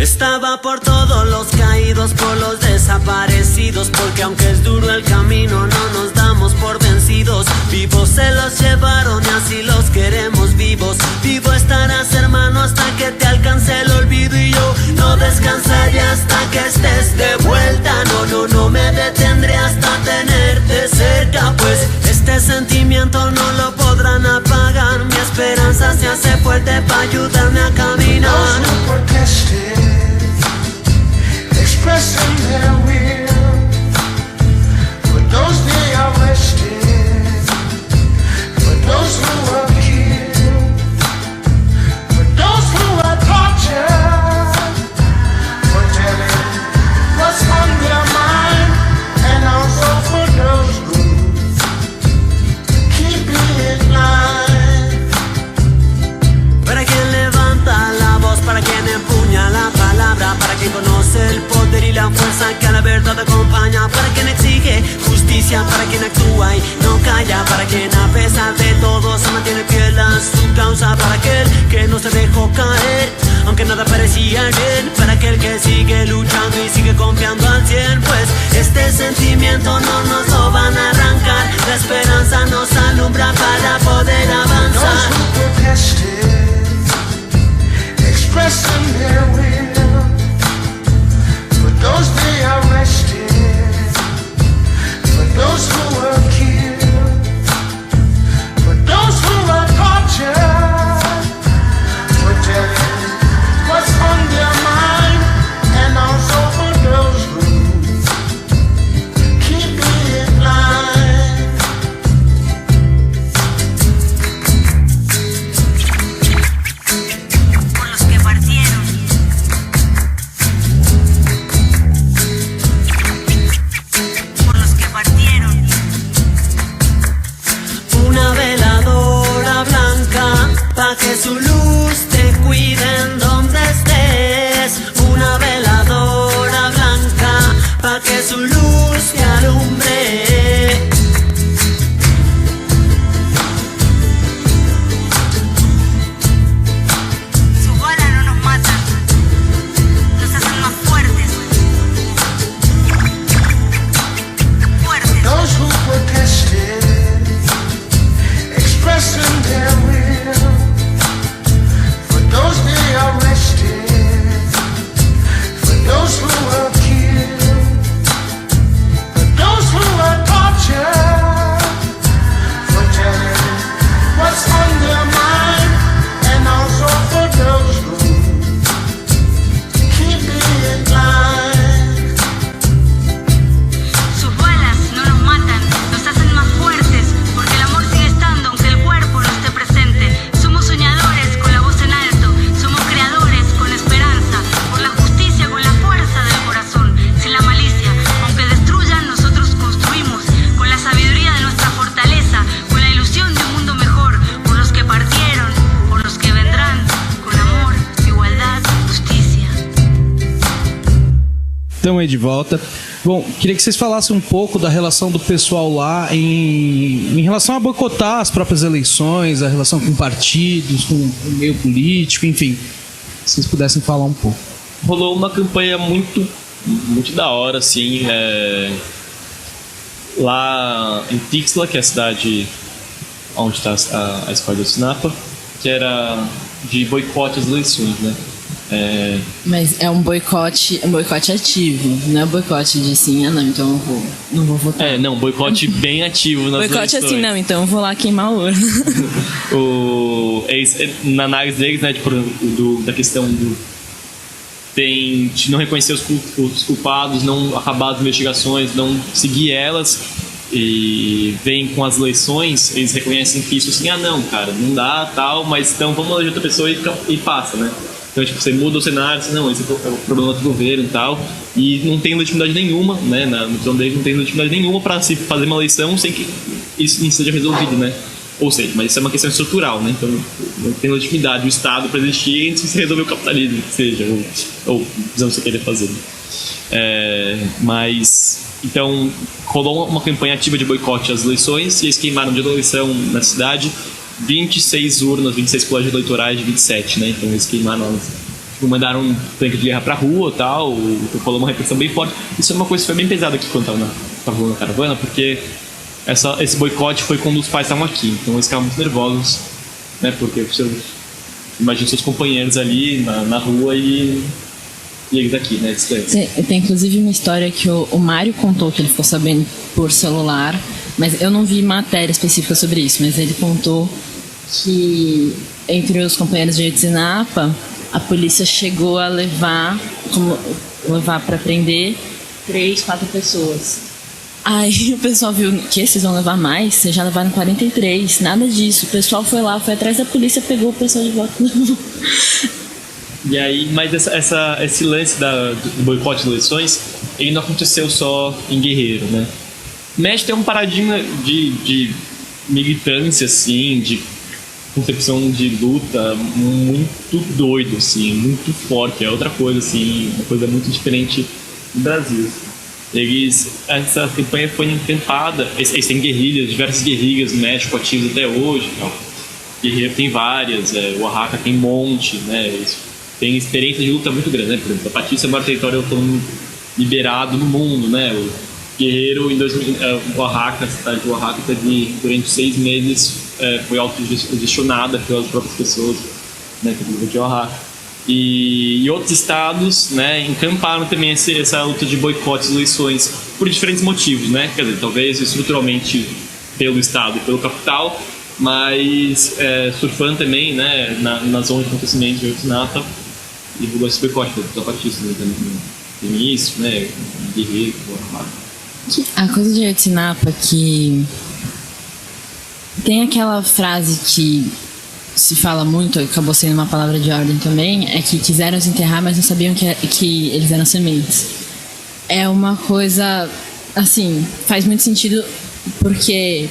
estaba por todos los caídos, por los desaparecidos, porque aunque es duro el camino no nos damos por vencidos. Vivos se los llevaron y así los queremos vivos. Vivo estarás, hermano, hasta que te alcance el olvido, y yo no descansaré hasta que estés de vuelta. No me detendré hasta tenerte cerca, pues este sentimiento no lo podrán apagar. Mi esperanza se hace fuerte para ayudarme a caminar. Expressing their will, for those they arrested, for those who were killed, for those who were tortured, for telling what's on their mind, and also for those who keep it blind. Para quien levanta la voz, para quien empuña la palabra, para quien conoce el poder y la fuerza que a la verdad acompaña, para quien exige justicia, para quien actúa y no calla, para quien a pesar de todo se mantiene fiel a su causa, para aquel que no se dejó caer, aunque nada parecía bien, para aquel que sigue luchando y sigue confiando al 100, pues este sentimiento no nos lo van a arrancar, la esperanza nos alumbra para poder avanzar. Expressing their will, for those they arrested, for those who were killed, for those who were tortured, for telling what's on their para que su luz te cuide en donde estés. Una veladora blanca para que su luz te alumbre. Sus balas no nos matan, nos hacen más fuertes. Those who protested, expressing their will. For those they arrested, for those who were killed, for those who were tortured, for telling what's on their mind, and also for those who keep being blind. Sus balas no nos matan, nos hacen más fuertes, porque el amor sigue estando aunque el cuerpo no esté presente. Somos soñadores con la voz en alto, somos creadores con esperanza, por la justicia con la fuerza del corazón, sin la malicia. Aunque destruyan, nosotros construimos, con la sabiduría de nuestra fortaleza, con la ilusión de un mundo mejor, por los que partieron, por los que vendrán, con amor, igualdad, justicia. Estamos aí de volta. Bom, queria que vocês falassem um pouco da relação do pessoal lá em relação a boicotar as próprias eleições, a relação com partidos, com o meio político, enfim. Se vocês pudessem falar um pouco. Rolou uma campanha muito da hora, assim, lá em Tixla, que é a cidade onde está a escola de Ayotzinapa, que era de boicote às eleições, né? Mas é um boicote ativo, não é boicote de assim, não, então eu não vou votar. Não, boicote bem ativo nas boicote eleições. assim, não, então eu vou lá queimar o ouro. Na análise deles, né, da questão de não reconhecer os culpados, não acabar as investigações, não seguir elas, e vem com as eleições, eles reconhecem que isso assim, não, cara, não dá, tal, mas então vamos eleger outra pessoa e passa, né? Então, tipo, você muda o cenário, assim, não, esse é o problema do governo e tal, e não tem legitimidade nenhuma, né, na visão deles não tem legitimidade nenhuma para se fazer uma eleição sem que isso não seja resolvido, né? Ou seja, mas isso é uma questão estrutural, né? Então não tem legitimidade do Estado para existir antes de se resolver o capitalismo, que seja, ou visão que você queira fazer. Mas, então, rolou uma campanha ativa de boicote às eleições, e eles queimaram de eleição na cidade 26 urnas, 26 colégios eleitorais de 27, né? Então eles queimaram, mandaram um tanque de guerra pra rua e tal, rolou uma repressão bem forte. Isso é uma coisa que foi bem pesada aqui quando tava na caravana, porque esse boicote foi quando os pais estavam aqui, então eles ficavam muito nervosos, né? Porque imagina seus companheiros ali na rua e eles aqui, né? Tem inclusive uma história que o Mário contou, que ele ficou sabendo por celular, mas eu não vi matéria específica sobre isso, mas ele contou que entre os companheiros de Ayotzinapa, a polícia chegou a levar para prender 3, 4 pessoas. Aí o pessoal viu que vocês vão levar mais, vocês já levaram 43, nada disso. O pessoal foi lá, foi atrás da polícia, pegou o pessoal de volta. E aí, mas esse lance do boicote de eleições, ele não aconteceu só em Guerreiro, né? México tem um paradigma de militância, assim, de concepção de luta muito doido, assim, muito forte. É outra coisa, assim, uma coisa muito diferente do Brasil. Essa campanha foi intentada, eles têm guerrilhas, diversas guerrilhas no México ativas até hoje. Então, Guerreiro tem várias, Oaxaca tem um monte, né? Eles têm experiência de luta muito grande, né? Por exemplo, a Patrícia é o maior território autônomo liberado no mundo, né? O Guerreiro, em 2000, Oaxaca, a cidade de Oaxaca, teve, durante 6 meses, foi autogestionada pelas próprias pessoas, né, de Oaxaca. E outros estados, né, encamparam também essa luta de boicotes de eleições por diferentes motivos, né? Quer dizer, talvez estruturalmente pelo estado e pelo capital, mas surfando também, né, nas zonas de acontecimento de Ayotzinapa, e divulgou esse boicote da Patrícia, né, no início, né, Guerreiro, Oaxaca. A coisa de Ayotzinapa que tem aquela frase que se fala muito, acabou sendo uma palavra de ordem também, é que quiseram se enterrar, mas não sabiam que eles eram sementes. É uma coisa, assim, faz muito sentido porque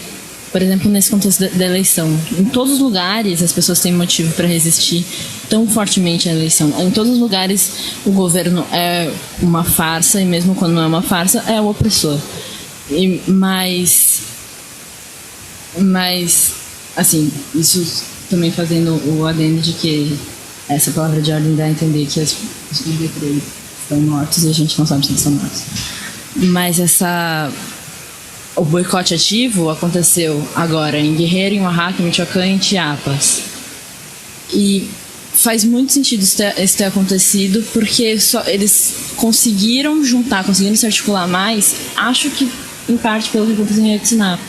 Por exemplo, nesse contexto da eleição, em todos os lugares as pessoas têm motivo para resistir tão fortemente à eleição. Em todos os lugares o governo é uma farsa, e mesmo quando não é uma farsa, é o opressor. Mas assim, isso também fazendo o adendo de que essa palavra de ordem dá a entender que os 53 estão mortos e a gente não sabe se eles estão mortos. Mas o boicote ativo aconteceu agora em Guerreiro, em Oaxaca, em Michoacán e em Chiapas. E faz muito sentido isso ter acontecido, porque eles conseguiram se articular mais, acho que em parte pelo que aconteceu em Ayotzinapa.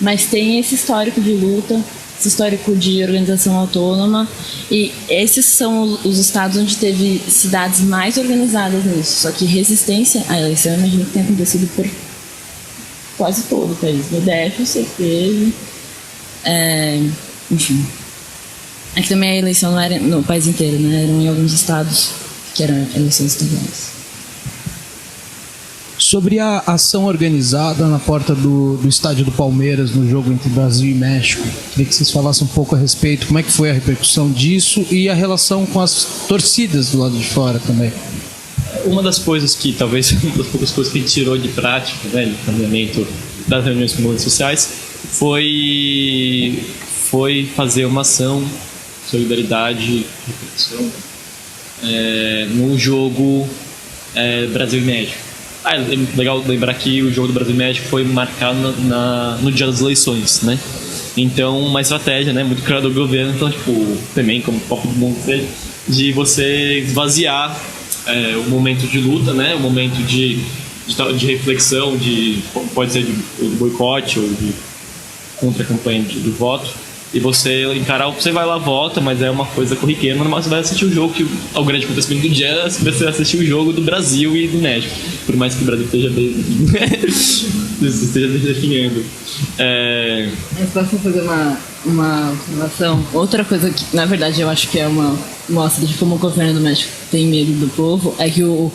Mas tem esse histórico de luta, esse histórico de organização autônoma, e esses são os estados onde teve cidades mais organizadas nisso. Só que resistência à eleição, eu imagino que tem acontecido por quase todo o país. No DF, você teve. Enfim. É que também a eleição não era no país inteiro, né? Eram em alguns estados que eram eleições estaduais. Sobre a ação organizada na porta do estádio do Palmeiras no jogo entre Brasil e México, queria que vocês falassem um pouco a respeito, como é que foi a repercussão disso e a relação com as torcidas do lado de fora também. Uma das coisas que, talvez, uma das poucas coisas que a gente tirou de prática, né, de caminhamento das reuniões com movimentos sociais, foi fazer uma ação de solidariedade e reflexão no jogo Brasil e México. É legal lembrar que o jogo do Brasil e México foi marcado no dia das eleições, né? Então, uma estratégia, né, muito clara do governo, então, tipo, também, como o Copa do Mundo fez, de você esvaziar o momento de luta, né, o momento de reflexão, pode ser de boicote ou de contra-campanha do voto, e você encarar, você vai lá, vota, mas é uma coisa corriqueira, mas você vai assistir o jogo, que o grande acontecimento do dia é você assistir o jogo do Brasil e do México, por mais que o Brasil esteja definhando. Mas posso fazer uma observação? Outra coisa que, na verdade, eu acho que é uma mostra de como o governo do México tem medo do povo, é que o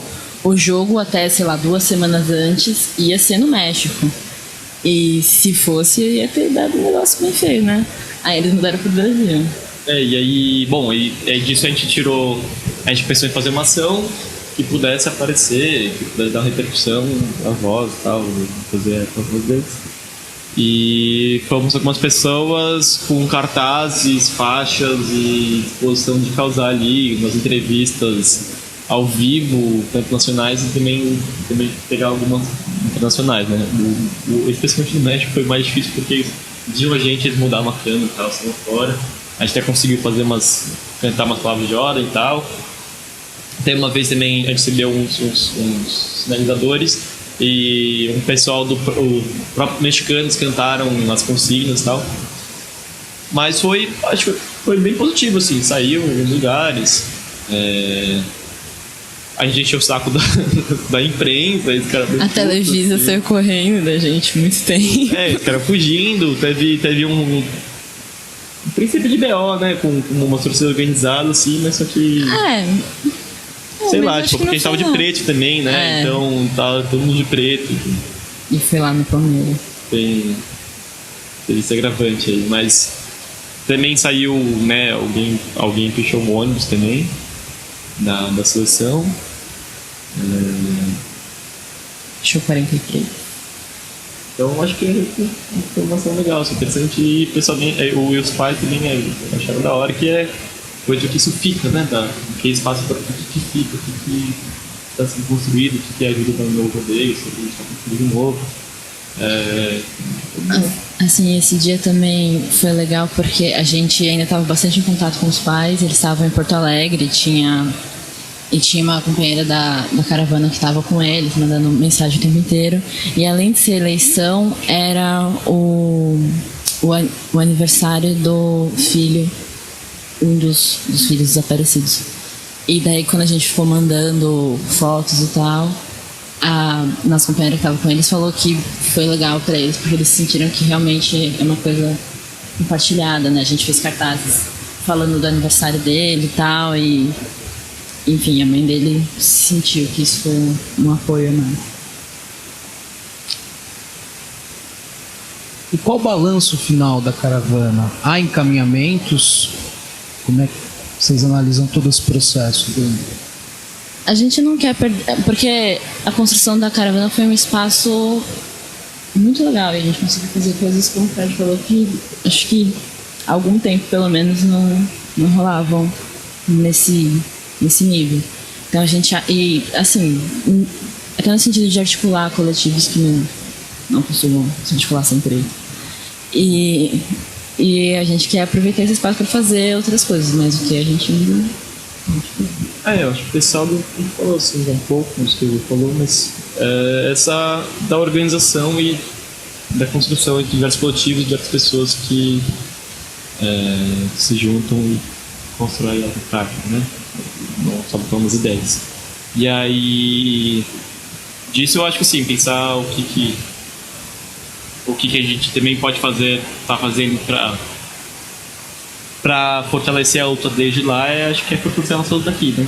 jogo até, sei lá, 2 semanas antes ia ser no México. E se fosse, ia ter dado um negócio bem feio, né? Aí eles mudaram pro Brasil. E aí, bom, disso a gente pensou em fazer uma ação que pudesse aparecer, que pudesse dar uma repercussão, a voz e tal, fazer a voz deles. E fomos algumas pessoas com cartazes, faixas e disposição de causar ali umas entrevistas ao vivo, tanto nacionais e também pegar algumas internacionais, né? Especialmente no México foi mais difícil porque eles pediam a gente mudar uma câmera e tal, assim, fora. A gente até conseguiu cantar umas palavras de ordem e tal. Até uma vez também a gente recebeu uns sinalizadores e um pessoal o próprio mexicanos cantaram as consignas e tal. Mas acho que foi bem positivo, assim, saiu em alguns lugares. A gente encheu o saco da imprensa, esse cara... A Televisa saiu correndo da gente muito tempo. Esse cara fugindo, teve um princípio de BO, né, com uma torcida organizada, assim, mas só que... sei lá, tipo, porque a gente tava de preto também, né, então tava todo mundo de preto. E foi lá no Palmeiras. Teve esse agravante aí, mas também saiu, né, alguém fechou um ônibus também, da seleção. Fechou 43. Então acho que é uma informação legal, assim, interessante, e pessoalmente, os pais também acharam da hora, que é coisa que isso fica, né, que espaço para o que fica, o que está sendo construído, o que ajuda para o novo rodeio, o que está construindo de novo. Assim, esse dia também foi legal porque a gente ainda estava bastante em contato com os pais, eles estavam em Porto Alegre, e tinha uma companheira da caravana que estava com eles, mandando mensagem o tempo inteiro. E além de ser eleição, era o aniversário do filho, um dos filhos desaparecidos. E daí, quando a gente ficou mandando fotos e tal, a nossa companheira que estava com eles falou que foi legal para eles, porque eles sentiram que realmente é uma coisa compartilhada, né? A gente fez cartazes falando do aniversário dele e tal, e enfim, a mãe dele sentiu que isso foi um apoio a mais. E qual o balanço final da caravana? Há encaminhamentos? Como é que vocês analisam todo esse processo? A gente não quer perder, porque a construção da caravana foi um espaço muito legal e a gente conseguiu fazer coisas, como o Fred falou, que acho que há algum tempo, pelo menos, não rolavam nesse nível. Então a gente, e assim, até no sentido de articular coletivos que não costumam se articular sempre. E a gente quer aproveitar esse espaço para fazer outras coisas, mas o que a gente ainda... Eu acho que o pessoal falou assim um pouco, não sei o que ele falou, mas essa da organização e da construção de diversos coletivos, de diversas pessoas que se juntam e constroem a prática, né? Não só falando as ideias. E aí, disso eu acho que sim, pensar o que a gente também pode fazer, tá fazendo para fortalecer a luta desde lá, acho que é fortalecer a nossa luta daqui, né?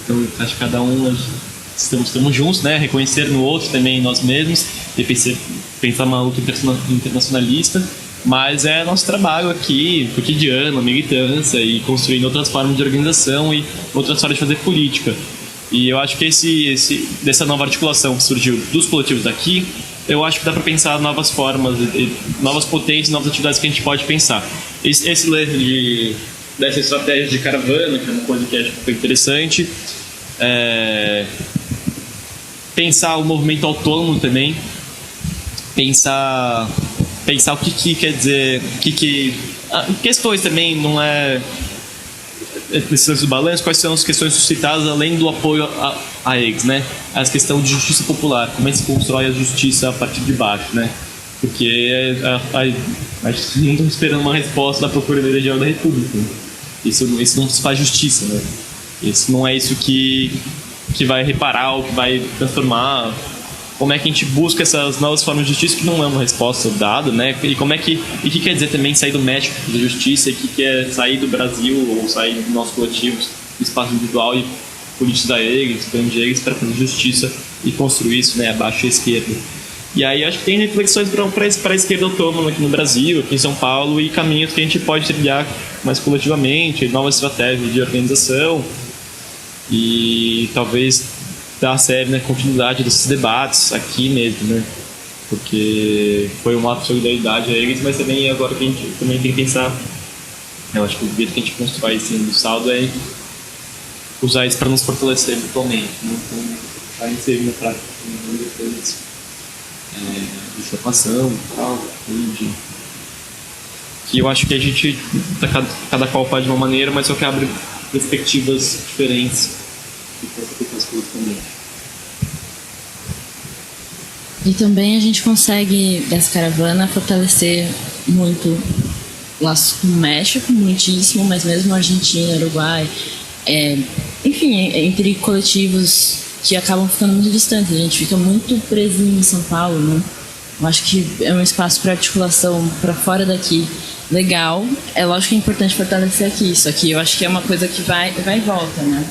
Então, acho que cada um estamos juntos, né? Reconhecer no outro também nós mesmos, e pensar uma luta internacionalista, mas é nosso trabalho aqui, cotidiano, militância e construindo outras formas de organização e outras formas de fazer política. E eu acho que dessa nova articulação que surgiu dos coletivos daqui, eu acho que dá para pensar novas formas, novas potências, novas atividades que a gente pode pensar. Esse lance dessa estratégia de caravana, que é uma coisa que acho que foi interessante. Pensar o movimento autônomo também. Pensar o que quer dizer, questões também, não é... Nesses balanços, quais são as questões suscitadas além do apoio a eles, né? As questões de justiça popular, como é que se constrói a justiça a partir de baixo, né? Porque a gente não está esperando uma resposta da Procuradoria-Geral da República. Né? Isso não se faz justiça, né? Isso não é isso que vai reparar ou que vai transformar. Como é que a gente busca essas novas formas de justiça que não é uma resposta dada, né? E o que quer dizer também sair do México da justiça, e o que é sair do Brasil ou sair dos nossos coletivos, do espaço individual e politizar eles, expandir eles para fazer justiça e construir isso, né? Abaixo à esquerda. E aí acho que tem reflexões para a esquerda autônoma aqui no Brasil, aqui em São Paulo, e caminhos que a gente pode trilhar mais coletivamente, novas estratégias de organização e talvez dar série, né, continuidade desses debates aqui mesmo, né? Porque foi um ato de solidariedade a eles, mas também agora que a gente também tem que pensar, eu acho que o jeito que a gente constrói esse do saldo é usar isso para nos fortalecer virtualmente, né? Então, vai inserir na prática depois de formação e tal, que eu acho que a gente cada qual faz de uma maneira, mas só que abre perspectivas diferentes. E também a gente consegue, dessa caravana, fortalecer muito laços com o México, muitíssimo, mas mesmo Argentina, Uruguai, enfim, entre coletivos que acabam ficando muito distantes. A gente fica muito preso em São Paulo, né? Eu acho que é um espaço para articulação para fora daqui legal. É lógico que é importante fortalecer aqui, só que eu acho que é uma coisa que vai e volta, né?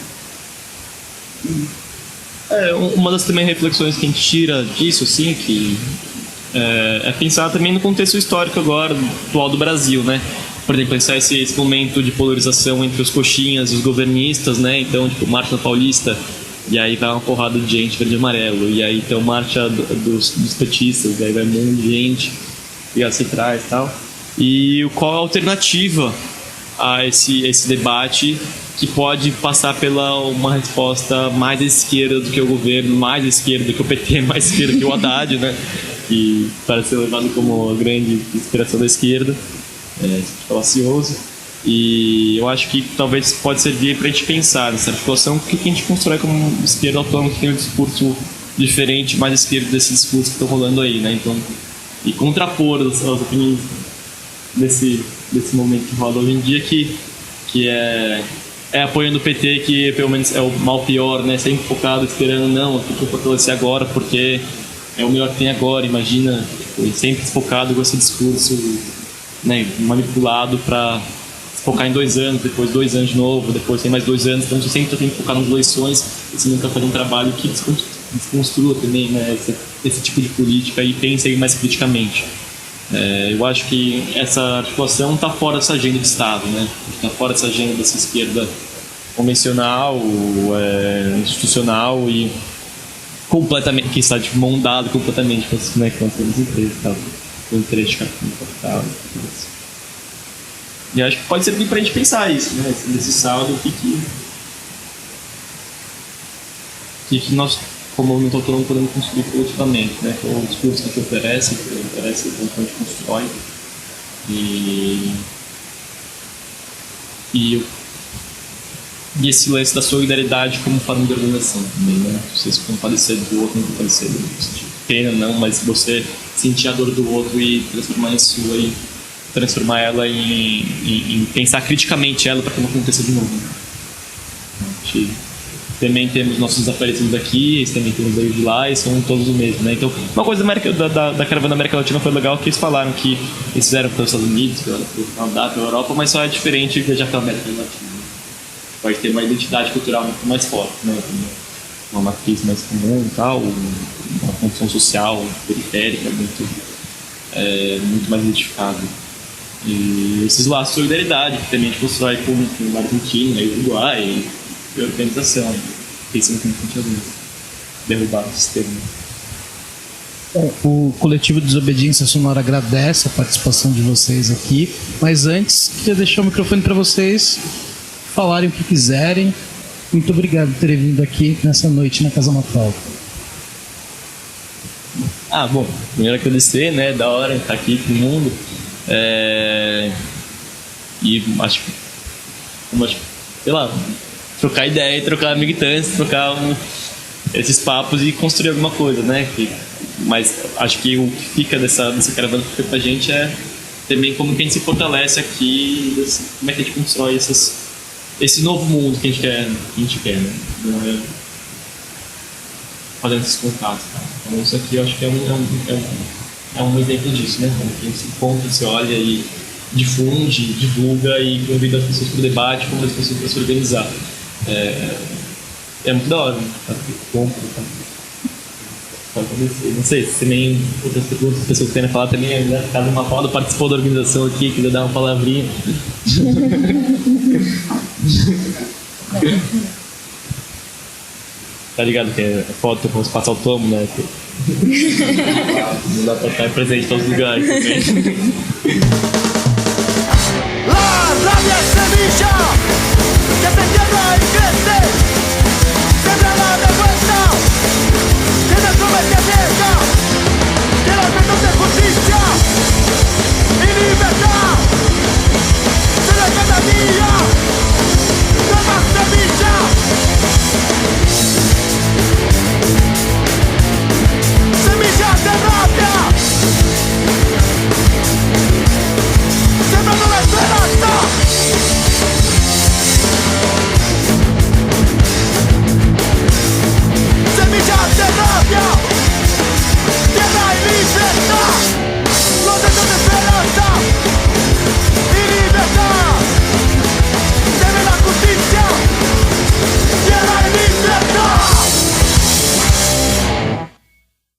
Uma das também reflexões que a gente tira disso, assim, que é pensar também no contexto histórico agora, atual do Brasil, né? Por exemplo, pensar esse momento de polarização entre os coxinhas e os governistas, né? Então, tipo, marcha na Paulista, e aí vai uma porrada de gente verde e amarelo, e aí então marcha dos petistas, e aí vai um monte de gente, e assim atrás e tal. E qual a alternativa a esse debate que pode passar pela uma resposta mais à esquerda do que o governo, mais à esquerda do que o PT, mais à esquerda que o Haddad, né? Que parece ser levado como a grande inspiração da esquerda, falacioso. E eu acho que talvez pode servir para a gente pensar nessa articulação, o que a gente constrói como esquerda autônoma que tem um discurso diferente, mais à esquerda desses discursos que estão rolando aí, né? Então, e contrapor as opiniões desse momento que rola hoje em dia, que é apoiando o PT, que pelo menos é o mal pior, né? Sempre focado, esperando, não, tem que fortalecer agora, porque é o melhor que tem agora, imagina, sempre focado com esse discurso, né, manipulado para focar em 2 anos, depois 2 anos de novo, depois tem mais 2 anos, então você sempre tem que focar nas eleições, e você nunca faz um trabalho que desconstrua também, né, esse tipo de política e pense aí mais criticamente. Eu acho que essa articulação está fora dessa agenda de Estado, né? Está fora dessa agenda dessa esquerda convencional, institucional e completamente, que está de mão dada completamente com as empresas, tá? Com o interesse de capital. E acho que pode servir para a gente pensar isso, né? Desse saldo, o que nós, como movimento autônomo, podemos construir coletivamente, né? Que é o discurso que a gente oferece, o que a gente constrói. E esse lance da solidariedade como forma de organização também, né? Você se compadecer do outro, não compadecer do outro. Pena não, mas você sentir a dor do outro e transformar em sua e transformar ela em pensar criticamente ela para que não aconteça de novo. Também temos nossos desaparecidos aqui, eles também temos aí de lá, e são todos o mesmo, né? Então, uma coisa da caravana da América Latina foi legal que eles falaram que eles fizeram pelos Estados Unidos, pela Canadá, pela Europa, mas só é diferente viajar pela América Latina. Pode ter uma identidade cultural muito mais forte, né? Uma matriz mais comum e tal, uma função social periférica muito mais identificável. E esses laços de solidariedade que também a gente constrói com a Argentina e Uruguai e organização, pensando como a gente ajuda derrubar o sistema. O coletivo Desobediência Sonora agradece a participação de vocês aqui, mas antes queria deixar o microfone para vocês falarem o que quiserem. Muito obrigado por terem vindo aqui nessa noite na Casa Mafalda. Bom, primeiro agradecer, né? Da hora estar aqui com o mundo. E acho que, sei lá, trocar ideia, trocar militância, trocar esses papos e construir alguma coisa, né? Mas acho que o que fica dessa caravana que fica pra gente é também como que a gente se fortalece aqui, como é que a gente constrói esse novo mundo que a gente quer, né? Fazendo esses contatos, tá? Então isso aqui eu acho que é um exemplo disso, né? Como que a gente se encontra, se olha e difunde, divulga e convida as pessoas para o debate, convida as pessoas para se organizar. É muito da hora, né? Não sei se nem outras perguntas, pessoas querem falar também, né? Caso uma Mafalda participou da organização aqui, quiser dar uma palavrinha. Tá ligado que é foto com os espaço autônomo, né? Não dá pra estar presente em todos os lugares também. La rabia es semilla que se entierra y crece.